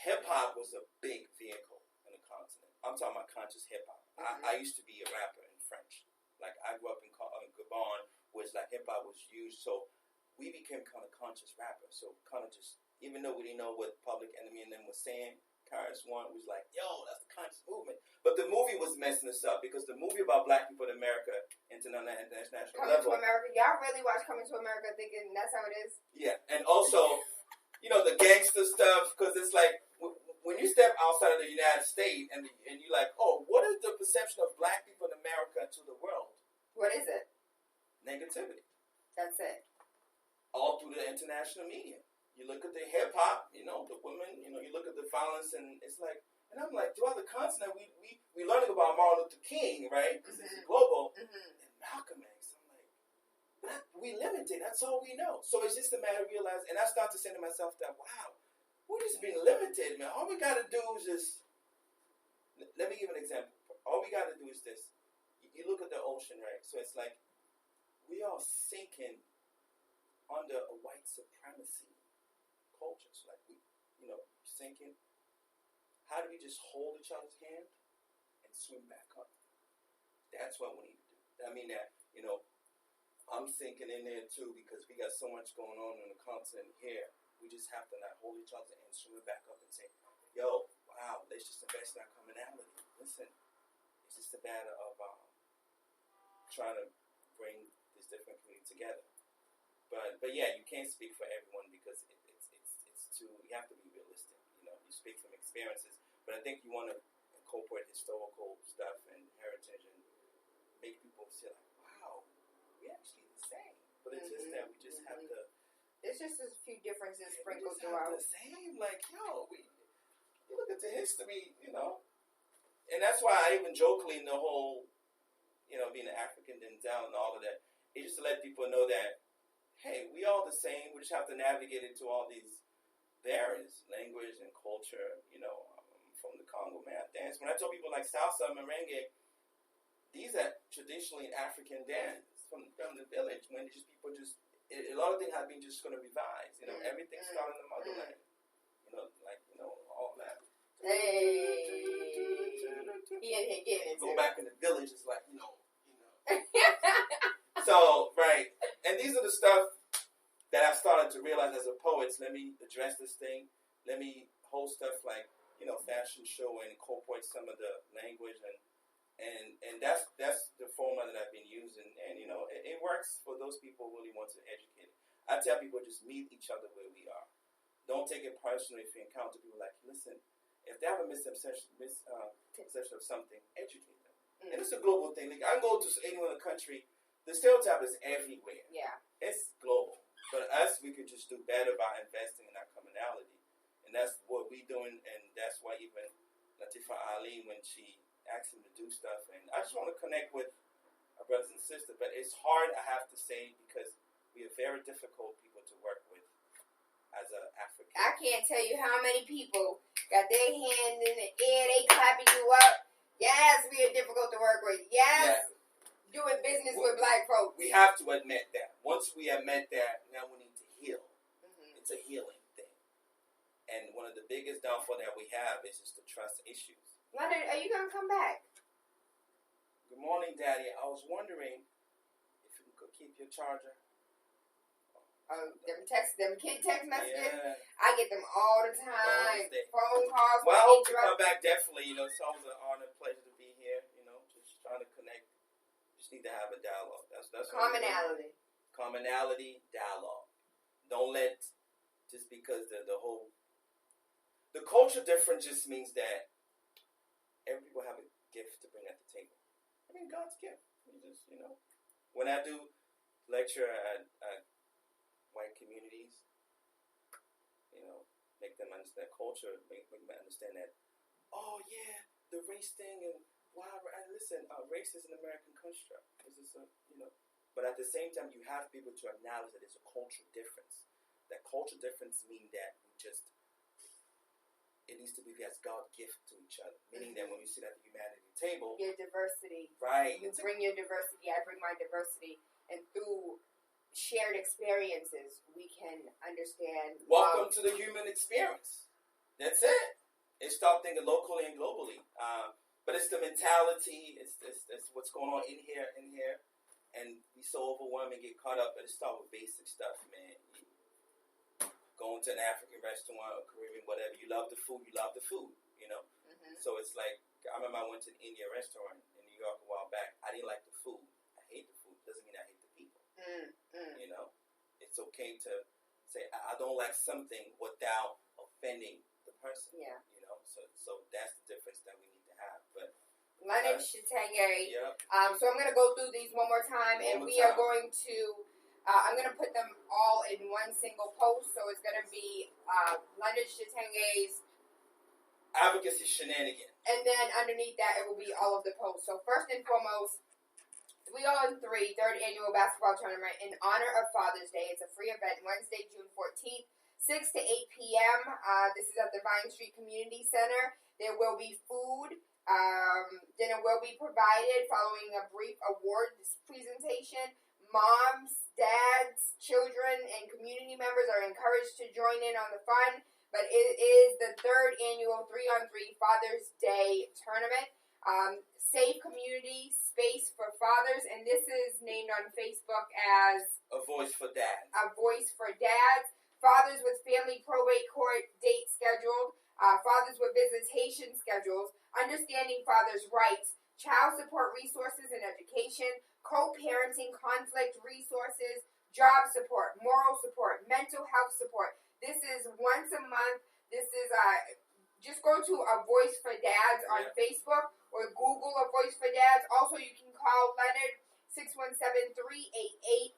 hip-hop was a big vehicle in the continent. I'm talking about conscious hip-hop. Mm-hmm. I used to be a rapper in French. Like, I grew up in Gabon, where hip-hop was used. So we became kind of conscious rappers. So kind of just, even though we didn't know what Public Enemy and them was saying, Karis One was like, yo, that's the conscious movement. But the movie was messing us up because the movie about black people in America, international level. Coming to America. Y'all really watch Coming to America thinking that's how it is? Yeah. And also, the gangster stuff, because it's like, when you step outside of the United States and you're like, oh, what is the perception of black people in America to the world? What is it? Negativity. That's it. All through the international media. You look at the hip hop, the women, you look at the violence, and it's like, and I'm like, throughout the continent, we learning about Martin Luther King, right? Because it's global. Mm-hmm. And Malcolm X, I'm like, but we limited. That's all we know. So it's just a matter of realizing, and I start to say to myself that, wow, we're just being limited, man. All we got to do is just, let me give an example. All we got to do is this. You look at the ocean, right? So it's like, we are sinking under a white supremacy culture. So like we, thinking, how do we just hold each other's hand and swim back up? That's what we need to do. I mean that, I'm thinking in there too because we got so much going on in the continent here. We just have to not hold each other and swim it back up and say, yo, wow, let's just invest in our commonality. Listen, it's just a matter of trying to bring this different community together. But yeah, you can't speak for everyone because it's too. You have to be realistic. You speak from experiences, but I think you want to incorporate historical stuff and heritage and make people feel like, wow, we're actually the same. But it's just that we just have to. There's just a few differences sprinkled throughout. The same, like you look at the history, and that's why I even jokingly in the whole, being an African Denzel and all of that, it's just to let people know that, hey, we all the same. We just have to navigate into all these barriers, language and culture. From the Congo man dance. When I told people like salsa, merengue, these are traditionally African dance from the village. When people a lot of things have been just going to revise. Everything started in the motherland. All that. Hey, go back in the village. It's like So right, and these are the stuff that I've started to realize as a poet. Let me address this thing. Let me hold stuff like fashion show and incorporate some of the language and that's the format that I've been using, and it works for those people who really want to educate. I tell people just meet each other where we are. Don't take it personally if you encounter people like, listen, if they have a misconception of something, educate them. And it's a global thing. Like I can go to any other country, the stereotype is everywhere. Yeah, it's global. But us, we could just do better by investing in our commonality. And that's what we're doing, and that's why even Latifah Ali, when she asked him to do stuff, and I just want to connect with our brothers and sisters, but it's hard, I have to say, because we are very difficult people to work with as an African. I can't tell you how many people got their hand in the air, they clapping you up. Yes, we are difficult to work with. Yes, doing business with black folks. We have to admit that. Once we admit that, now we need to heal. It's a healing. And one of the biggest downfall that we have is just the trust issues. Leonard, are you going to come back? Good morning, Daddy. I was wondering if you could keep your charger. Them kid text messages, yeah. I get them all the time. Phone calls. Well, I hope you come back, definitely. It's always an honor, pleasure to be here. Just trying to connect. Just need to have a dialogue. That's commonality. Commonality, dialogue. Don't let, just because the culture difference just means that every people have a gift to bring at the table. I mean, God's gift. When I do lecture at white communities, make them understand culture, make them understand that, oh yeah, the race thing, and wow, listen, race is an American construct. But at the same time, you have people to acknowledge that it's a cultural difference. That cultural difference means that it needs to be as God gift to each other. Meaning that when you sit at the humanity table, your diversity, right? You bring your diversity. I bring my diversity, and through shared experiences, we can understand. Welcome to the human experience. That's it. It's stop thinking locally and globally. But it's the mentality. It's what's going on in here, and we so overwhelmed and get caught up. But it starts with basic stuff, man. Going to an African restaurant or Caribbean, whatever, you love the food. So it's like, I remember I went to an Indian restaurant in New York a while back. I didn't like the food. I hate the food. Doesn't mean I hate the people. It's okay to say, I don't like something without offending the person. Yeah. So that's the difference that we need to have. But Leonard Chitenge. Yep. So I'm going to go through these one more time, and we are going to, I'm going to put them all in one single post. So it's going to be Leonard Chitenge's advocacy shenanigan. And then underneath that, it will be all of the posts. So first and foremost, 3-on-3 third annual basketball tournament in honor of Father's Day. It's a free event Wednesday, June 14th, 6 to 8 p.m. This is at the Vine Street Community Center. There will be food. Dinner will be provided following a brief awards presentation. Moms, dads, children, and members are encouraged to join in on the fun, but it is the third annual 3-on-3 Father's Day tournament. Safe community space for fathers, and this is named on Facebook as A Voice for Dads. A Voice for Dads. Fathers with family probate court dates scheduled. Fathers with visitation schedules. Understanding fathers' rights. Child support resources and education. Co-parenting conflict resources. Job support. Moral support. Mental health support. This is once a month. This is just go to A Voice for Dads on Facebook or Google A Voice for Dads. Also, you can call Leonard 617-388-5659.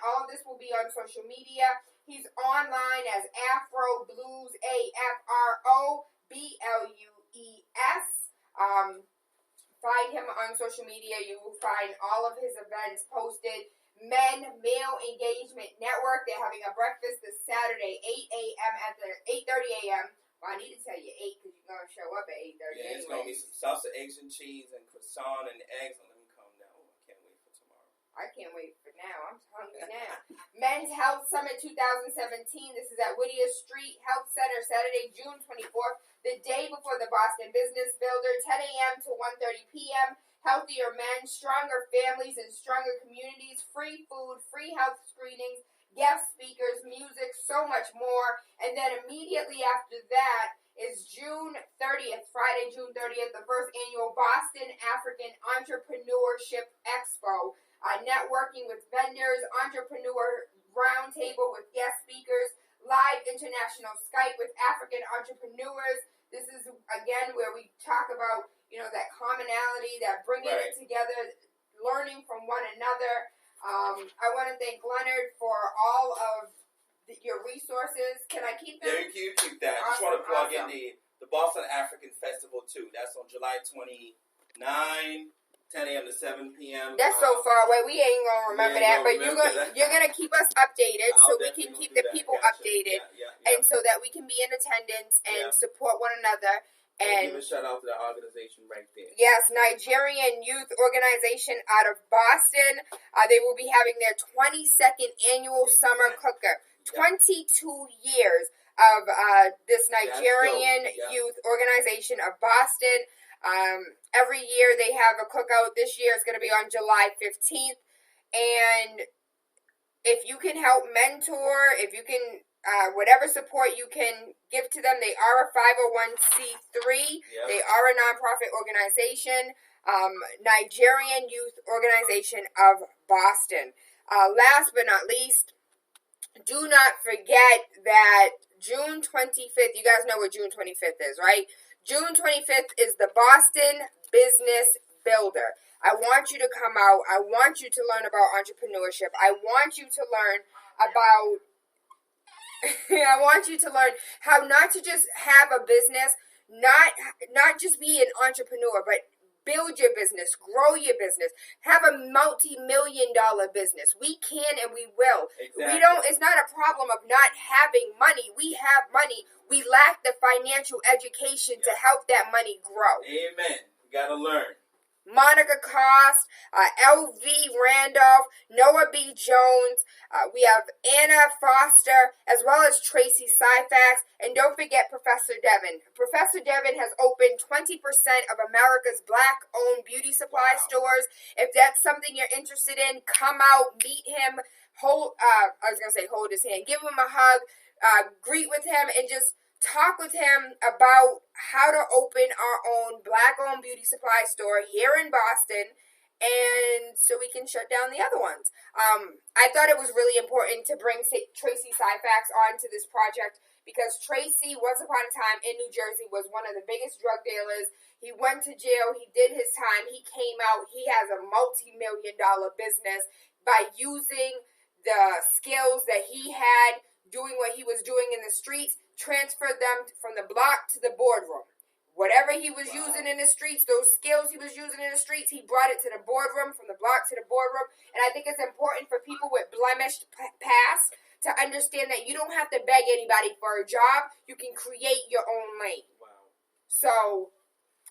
All of this will be on social media. He's online as Afro Blues, AFROBLUES. Find him on social media. You will find all of his events posted. Male Engagement Network. They're having a breakfast this Saturday, 8:30 a.m. Well, I need to tell you 8 because you're going to show up at 8:30. Yeah, it's going to be some salsa, eggs, and cheese, and croissant, and eggs. Let me calm down. I can't wait for tomorrow. I can't wait for now. I'm hungry now. Men's Health Summit 2017. This is at Whittier Street Health Center, Saturday, June 24th, the day before the Boston Business Builder, 10 a.m. to 1:30 p.m. Healthier men, stronger families, and stronger communities. Free food, free health screenings, guest speakers, music, so much more. And then immediately after that is June 30th, Friday, June 30th, the first annual Boston African Entrepreneurship Expo. Networking with vendors, entrepreneur roundtable with guest speakers, live international Skype with African entrepreneurs. This is, again, where we talk about, that commonality, that bringing it together, learning from one another. I want to thank Leonard for all of your resources. Can I keep them? Yeah, you keep that. I just want to plug in the Boston African Festival, too. That's on July 29, 10 a.m. to 7 p.m. That's so far away. We ain't going to remember that. But you're gonna keep us updated so we can keep the people updated. And so that we can be in attendance and support one another. And give a shout out to the organization right there. Yes, Nigerian Youth Organization out of Boston. They will be having their 22nd annual summer cooker. 22 years of this Nigerian Youth Organization of Boston. Every year they have a cookout. This year it's going to be on July 15th. And if you can help mentor, if you can, whatever support you can give to them, they are a 501c3. They are a nonprofit organization. Nigerian Youth Organization of Boston. Last but not least, do not forget that June 25th, you guys know what June 25th is, right? June 25th is the Boston Business Builder. I want you to come out. I want you to learn about entrepreneurship. I want you to learn about I want you to learn how not to just have a business, not just be an entrepreneur, but build your business, grow your business, have a multi-million-dollar business. We can and we will. Exactly. It's not a problem of not having money. We have money. We lack the financial education to help that money grow. Amen. You gotta learn. Monica Cost, L.V. Randolph, Noah B. Jones, we have Anna Foster, as well as Tracy Syfax, and don't forget Professor Devin. Professor Devin has opened 20% of America's Black-owned beauty supply stores. If that's something you're interested in, come out, meet him, hold his hand, give him a hug, greet with him, and just talk with him about how to open our own Black-owned beauty supply store here in Boston, and so we can shut down the other ones. I thought it was really important to bring Tracy Syfax onto this project because Tracy, once upon a time in New Jersey, was one of the biggest drug dealers. He went to jail. He did his time. He came out. He has a multi-million-dollar business by using the skills that he had doing what he was doing in the streets, transferred them from the block to the boardroom. Whatever he was using in the streets, those skills he was using in the streets, he brought it to the boardroom, from the block to the boardroom. And I think it's important for people with blemished past to understand that you don't have to beg anybody for a job. You can create your own lane. Wow. So,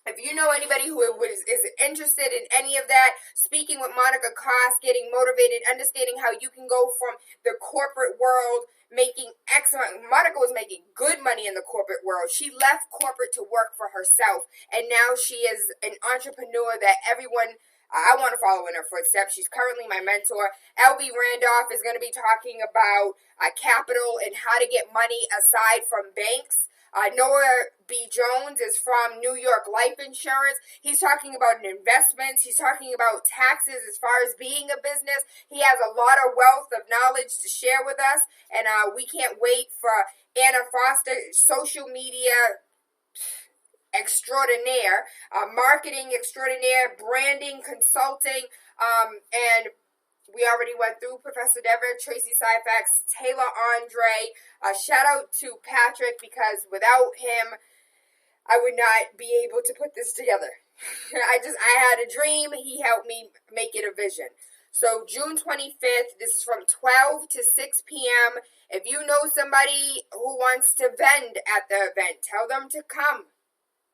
If you know anybody who is interested in any of that, speaking with Monica Koss, getting motivated, understanding how you can go from the corporate world, making excellent. Monica was making good money in the corporate world. She left corporate to work for herself, and now she is an entrepreneur that everyone, I want to follow in her footsteps. She's currently my mentor. LB Randolph is going to be talking about capital and how to get money aside from banks. Noah B. Jones is from New York Life Insurance. He's talking about investments. He's talking about taxes as far as being a business. He has a lot of wealth of knowledge to share with us, and we can't wait for Anna Foster, social media extraordinaire, marketing extraordinaire, branding, consulting, and we already went through Professor Dever, Tracy Syfax, TaylaAndre. Shout out to Patrick, because without him, I would not be able to put this together. I had a dream. He helped me make it a vision. So June 25th, this is from 12 to 6 p.m. If you know somebody who wants to vend at the event, tell them to come.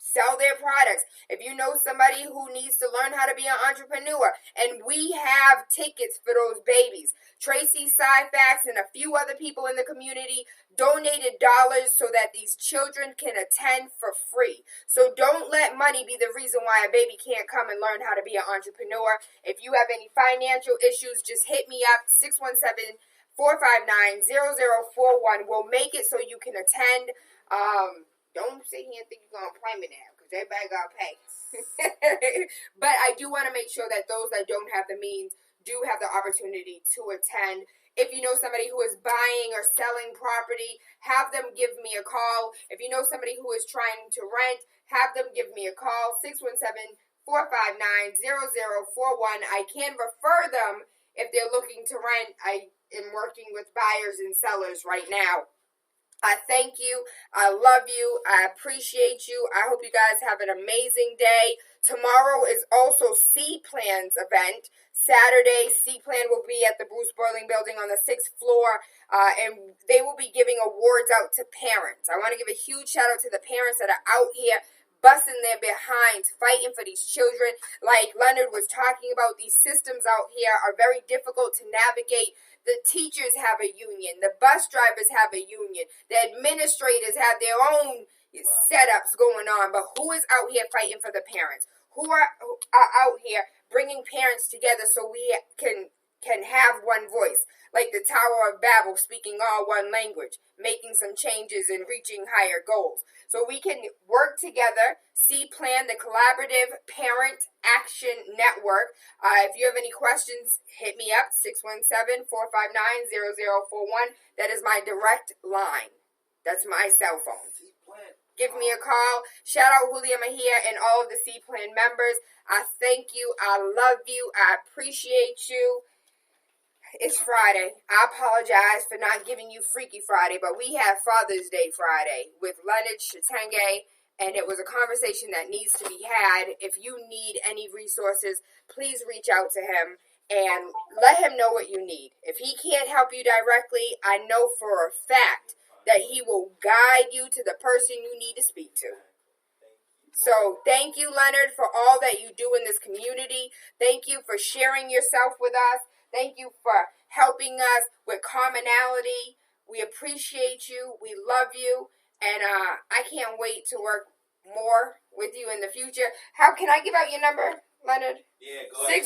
Sell their products. If you know somebody who needs to learn how to be an entrepreneur, and we have tickets for those babies. Tracy Syfax and a few other people in the community donated dollars so that these children can attend for free. So don't let money be the reason why a baby can't come and learn how to be an entrepreneur. If you have any financial issues, just hit me up, 617-459-0041. We'll make it so you can attend. Don't sit here and think you're going to play me now, because everybody got to pay. But I do want to make sure that those that don't have the means do have the opportunity to attend. If you know somebody who is buying or selling property, have them give me a call. If you know somebody who is trying to rent, have them give me a call, 617-459-0041. I can refer them if they're looking to rent. I am working with buyers and sellers right now. I thank you. I love you. I appreciate you. I hope you guys have an amazing day. Tomorrow is also C-Plan's event. Saturday, C-Plan will be at the Bruce Boiling Building on the 6th floor, and they will be giving awards out to parents. I want to give a huge shout out to the parents that are out here busting their behinds, fighting for these children. Like Leonard was talking about, these systems out here are very difficult to navigate. The teachers have a union. The bus drivers have a union. The administrators have their own setups going on. But who is out here fighting for the parents? Who are out here bringing parents together so we can have one voice? Like the Tower of Babel, speaking all one language, making some changes and reaching higher goals. So we can work together. C-Plan, the Collaborative Parent Action Network. If you have any questions, hit me up, 617-459-0041. That is my direct line. That's my cell phone. Give me a call. Shout out Julia Mejia and all of the C-Plan members. I thank you. I love you. I appreciate you. It's Friday. I apologize for not giving you Freaky Friday, but we have Father's Day Friday with Leonard Shatenge. And it was a conversation that needs to be had. If you need any resources, please reach out to him and let him know what you need. If he can't help you directly, I know for a fact that he will guide you to the person you need to speak to. So thank you, Leonard, for all that you do in this community. Thank you for sharing yourself with us. Thank you for helping us with commonality. We appreciate you. We love you. And I can't wait to work more with you in the future. How can I give out your number, Leonard? Yeah, go ahead.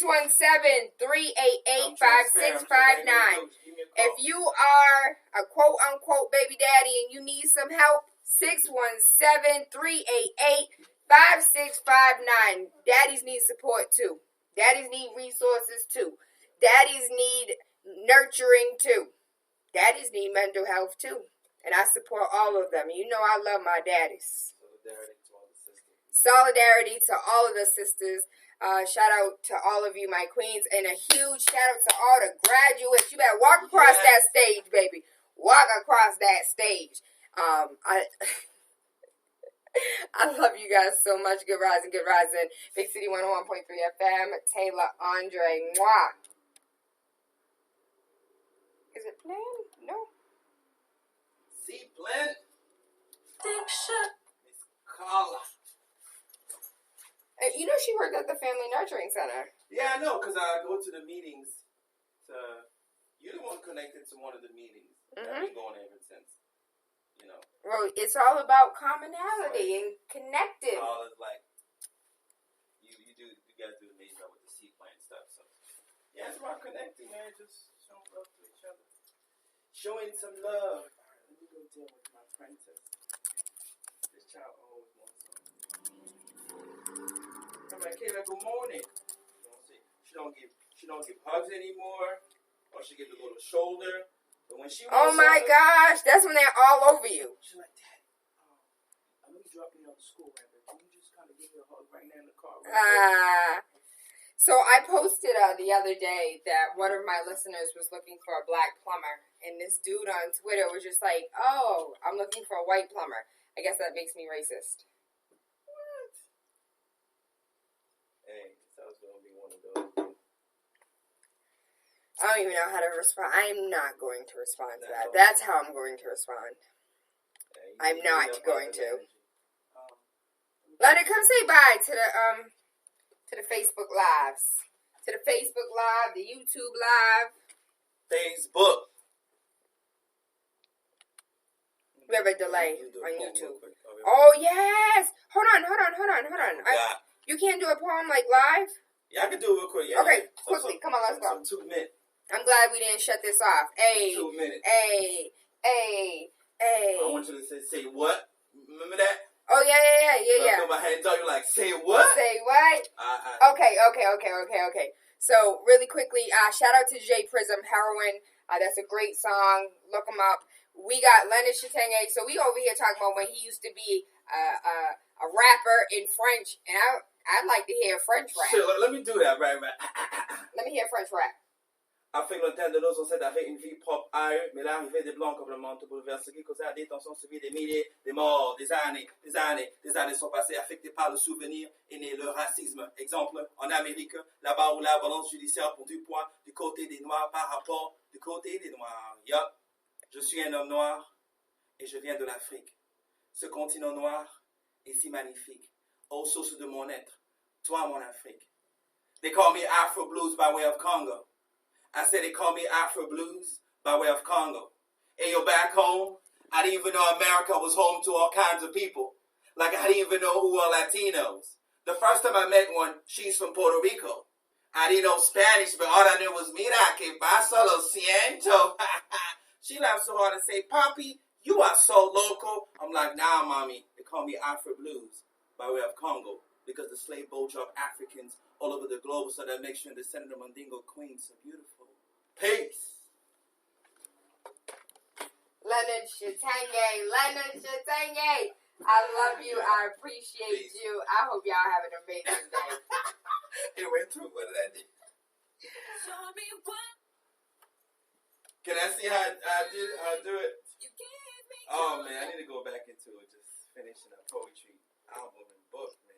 617-388-5659. If you are a quote-unquote baby daddy and you need some help, 617-388-5659. Daddies need support too. Daddies need resources too. Daddies need nurturing too. Daddies need mental health too. And I support all of them. You know I love my daddies. Solidarity to all of the sisters. Shout out to all of you, my queens. And a huge shout out to all the graduates. You better walk across that stage, baby. Walk across that stage. I love you guys so much. Good rising, good rising. Big City 101.3 FM. TaylaAndre. Mwah. Is it playing? No. C-Plan. Miss Carla. worked at the Family Nurturing Center. Yeah, I know, because I go to the meetings. You're the one connected to one of the meetings. I've been going ever since, Well, it's all about commonality and connected. All is like, you guys do amazing with the seed plant stuff. So, yeah, it's about connecting, man. Just showing love to each other. Showing some love. All right, let me go deal with my princess. This child always wants something. I'm like, Kayla, good morning. She don't give hugs anymore, or she gives a little shoulder. But when she oh my gosh, that's when they're all over you. She's like, Dad, I'm gonna drop me off to school, right? But can you just kind of give me a hug right now in the car? So I posted the other day that one of my listeners was looking for a black plumber, and this dude on Twitter was just like, "Oh, I'm looking for a white plumber." I guess that makes me racist. What? Hey, so I was gonna be one of those. I don't even know how to respond. I'm not going to respond to that. That's how I'm going to respond. I'm not going to. Leonard, come say bye to the Facebook Lives. To the Facebook Live, the YouTube Live. Facebook. We have a delay on YouTube. Oh, yes. Hold on. You can't do a poem like live? Yeah, I can do it real quick. Yeah. Okay, quickly. Come on, let's go. 2 minutes. I'm glad we didn't shut this off. Hey, 2 minutes. Hey. I want you to say what? Remember that? Oh, yeah. I put my hands on you like, say what? Say what? Okay. So, really quickly, shout out to Jay Prism, Heroin. That's a great song. Look him up. We got Leonard Chitenge. So, we over here talking about when he used to be a rapper in French. And I'd like to hear French rap. Sure, let me do that, right. Let me hear French rap. Afrique lointaine de nos ancêtres avait une vie propre à eux, mais l'arrivée des Blancs complètement tout bouleversé qui causait la détention subie des milliers, des morts, des années sont passées affectées par le souvenir et né le racisme. Exemple, en Amérique, là-bas où la balance judiciaire prend du poids du côté des Noirs par rapport du côté des Noirs. Je suis un homme noir et je viens de l'Afrique. Ce continent noir est si magnifique, aux sources de mon être, toi mon Afrique. They call me Afro Blues by way of Congo. I said they call me Afro Blues by way of Congo. And you're back home. I didn't even know America was home to all kinds of people. Like I didn't even know who were Latinos. The first time I met one, she's from Puerto Rico. I didn't know Spanish, but all I knew was mira que pasa lo siento. She laughed so hard and said, Papi, you are so local. I'm like, nah, mommy. They call me Afro Blues by way of Congo because the slave boat dropped Africans all over the globe, so that makes you the Senator Mandingo Queen so beautiful. Peace. Leonard Chitenge. I love you. I appreciate you. I hope y'all have an amazing day. It went through. What did I do? Can I see how I do it? Oh, man, I need to go back into it. Just finishing a poetry album and book, man.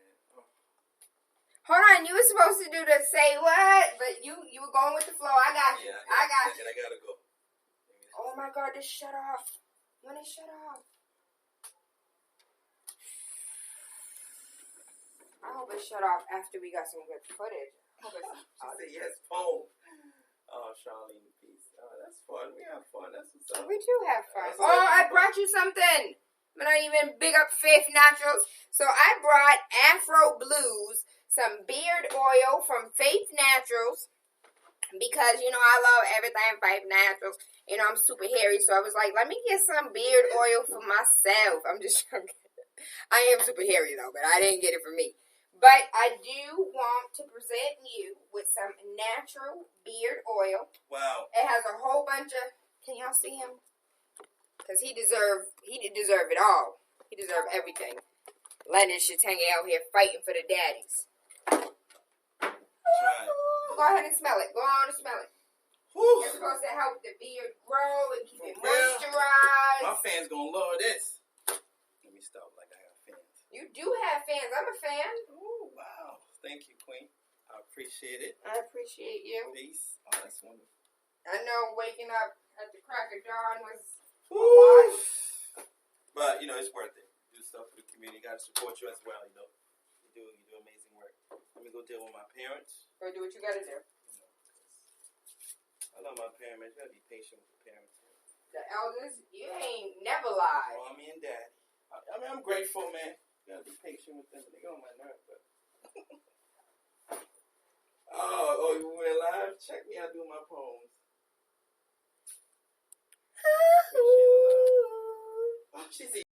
Hold on, you were supposed to do the say what, but you were going with the flow. I got you. Yeah, I got you. And I gotta go. Oh my God, this shut off. When it shut off? I hope it shut off after we got some good footage. She said yes, phone. Oh, Charlene, peace. Oh, that's fun. We have fun. That's what's up. We do have fun. Oh, I brought you something. I'm not even big up Faith Naturals. So I brought Afro Blues, some beard oil from Faith Naturals, because, I love everything Faith Naturals. I'm super hairy, so I was like, let me get some beard oil for myself. I'm just joking. I am super hairy, though, but I didn't get it for me. But I do want to present you with some natural beard oil. Wow. It has a whole bunch of, can y'all see him? Because he deserve it all. He deserve everything. Leonard Chitenge out here fighting for the daddies. Go ahead and smell it. Go on and smell it. Whew. It's supposed to help the beard grow and keep it moisturized. My fans gonna love this. Let me stop like I got fans. You do have fans. I'm a fan. Oh, wow. Thank you, Queen. I appreciate it. I appreciate you. Peace. Oh, that's wonderful. I know waking up at the crack of dawn was a lot. But, it's worth it. Do stuff for the community. Got to support you as well, You do amazing work. Let me go deal with my parents. Go do what you gotta do. I love my parents. You gotta be patient with the parents. The elders, you ain't never lied. Mommy and daddy. I mean, I'm grateful, man. You gotta be patient with them. They get on my nerves, but. Oh, you went live? Check me out doing my poems. Oh, she's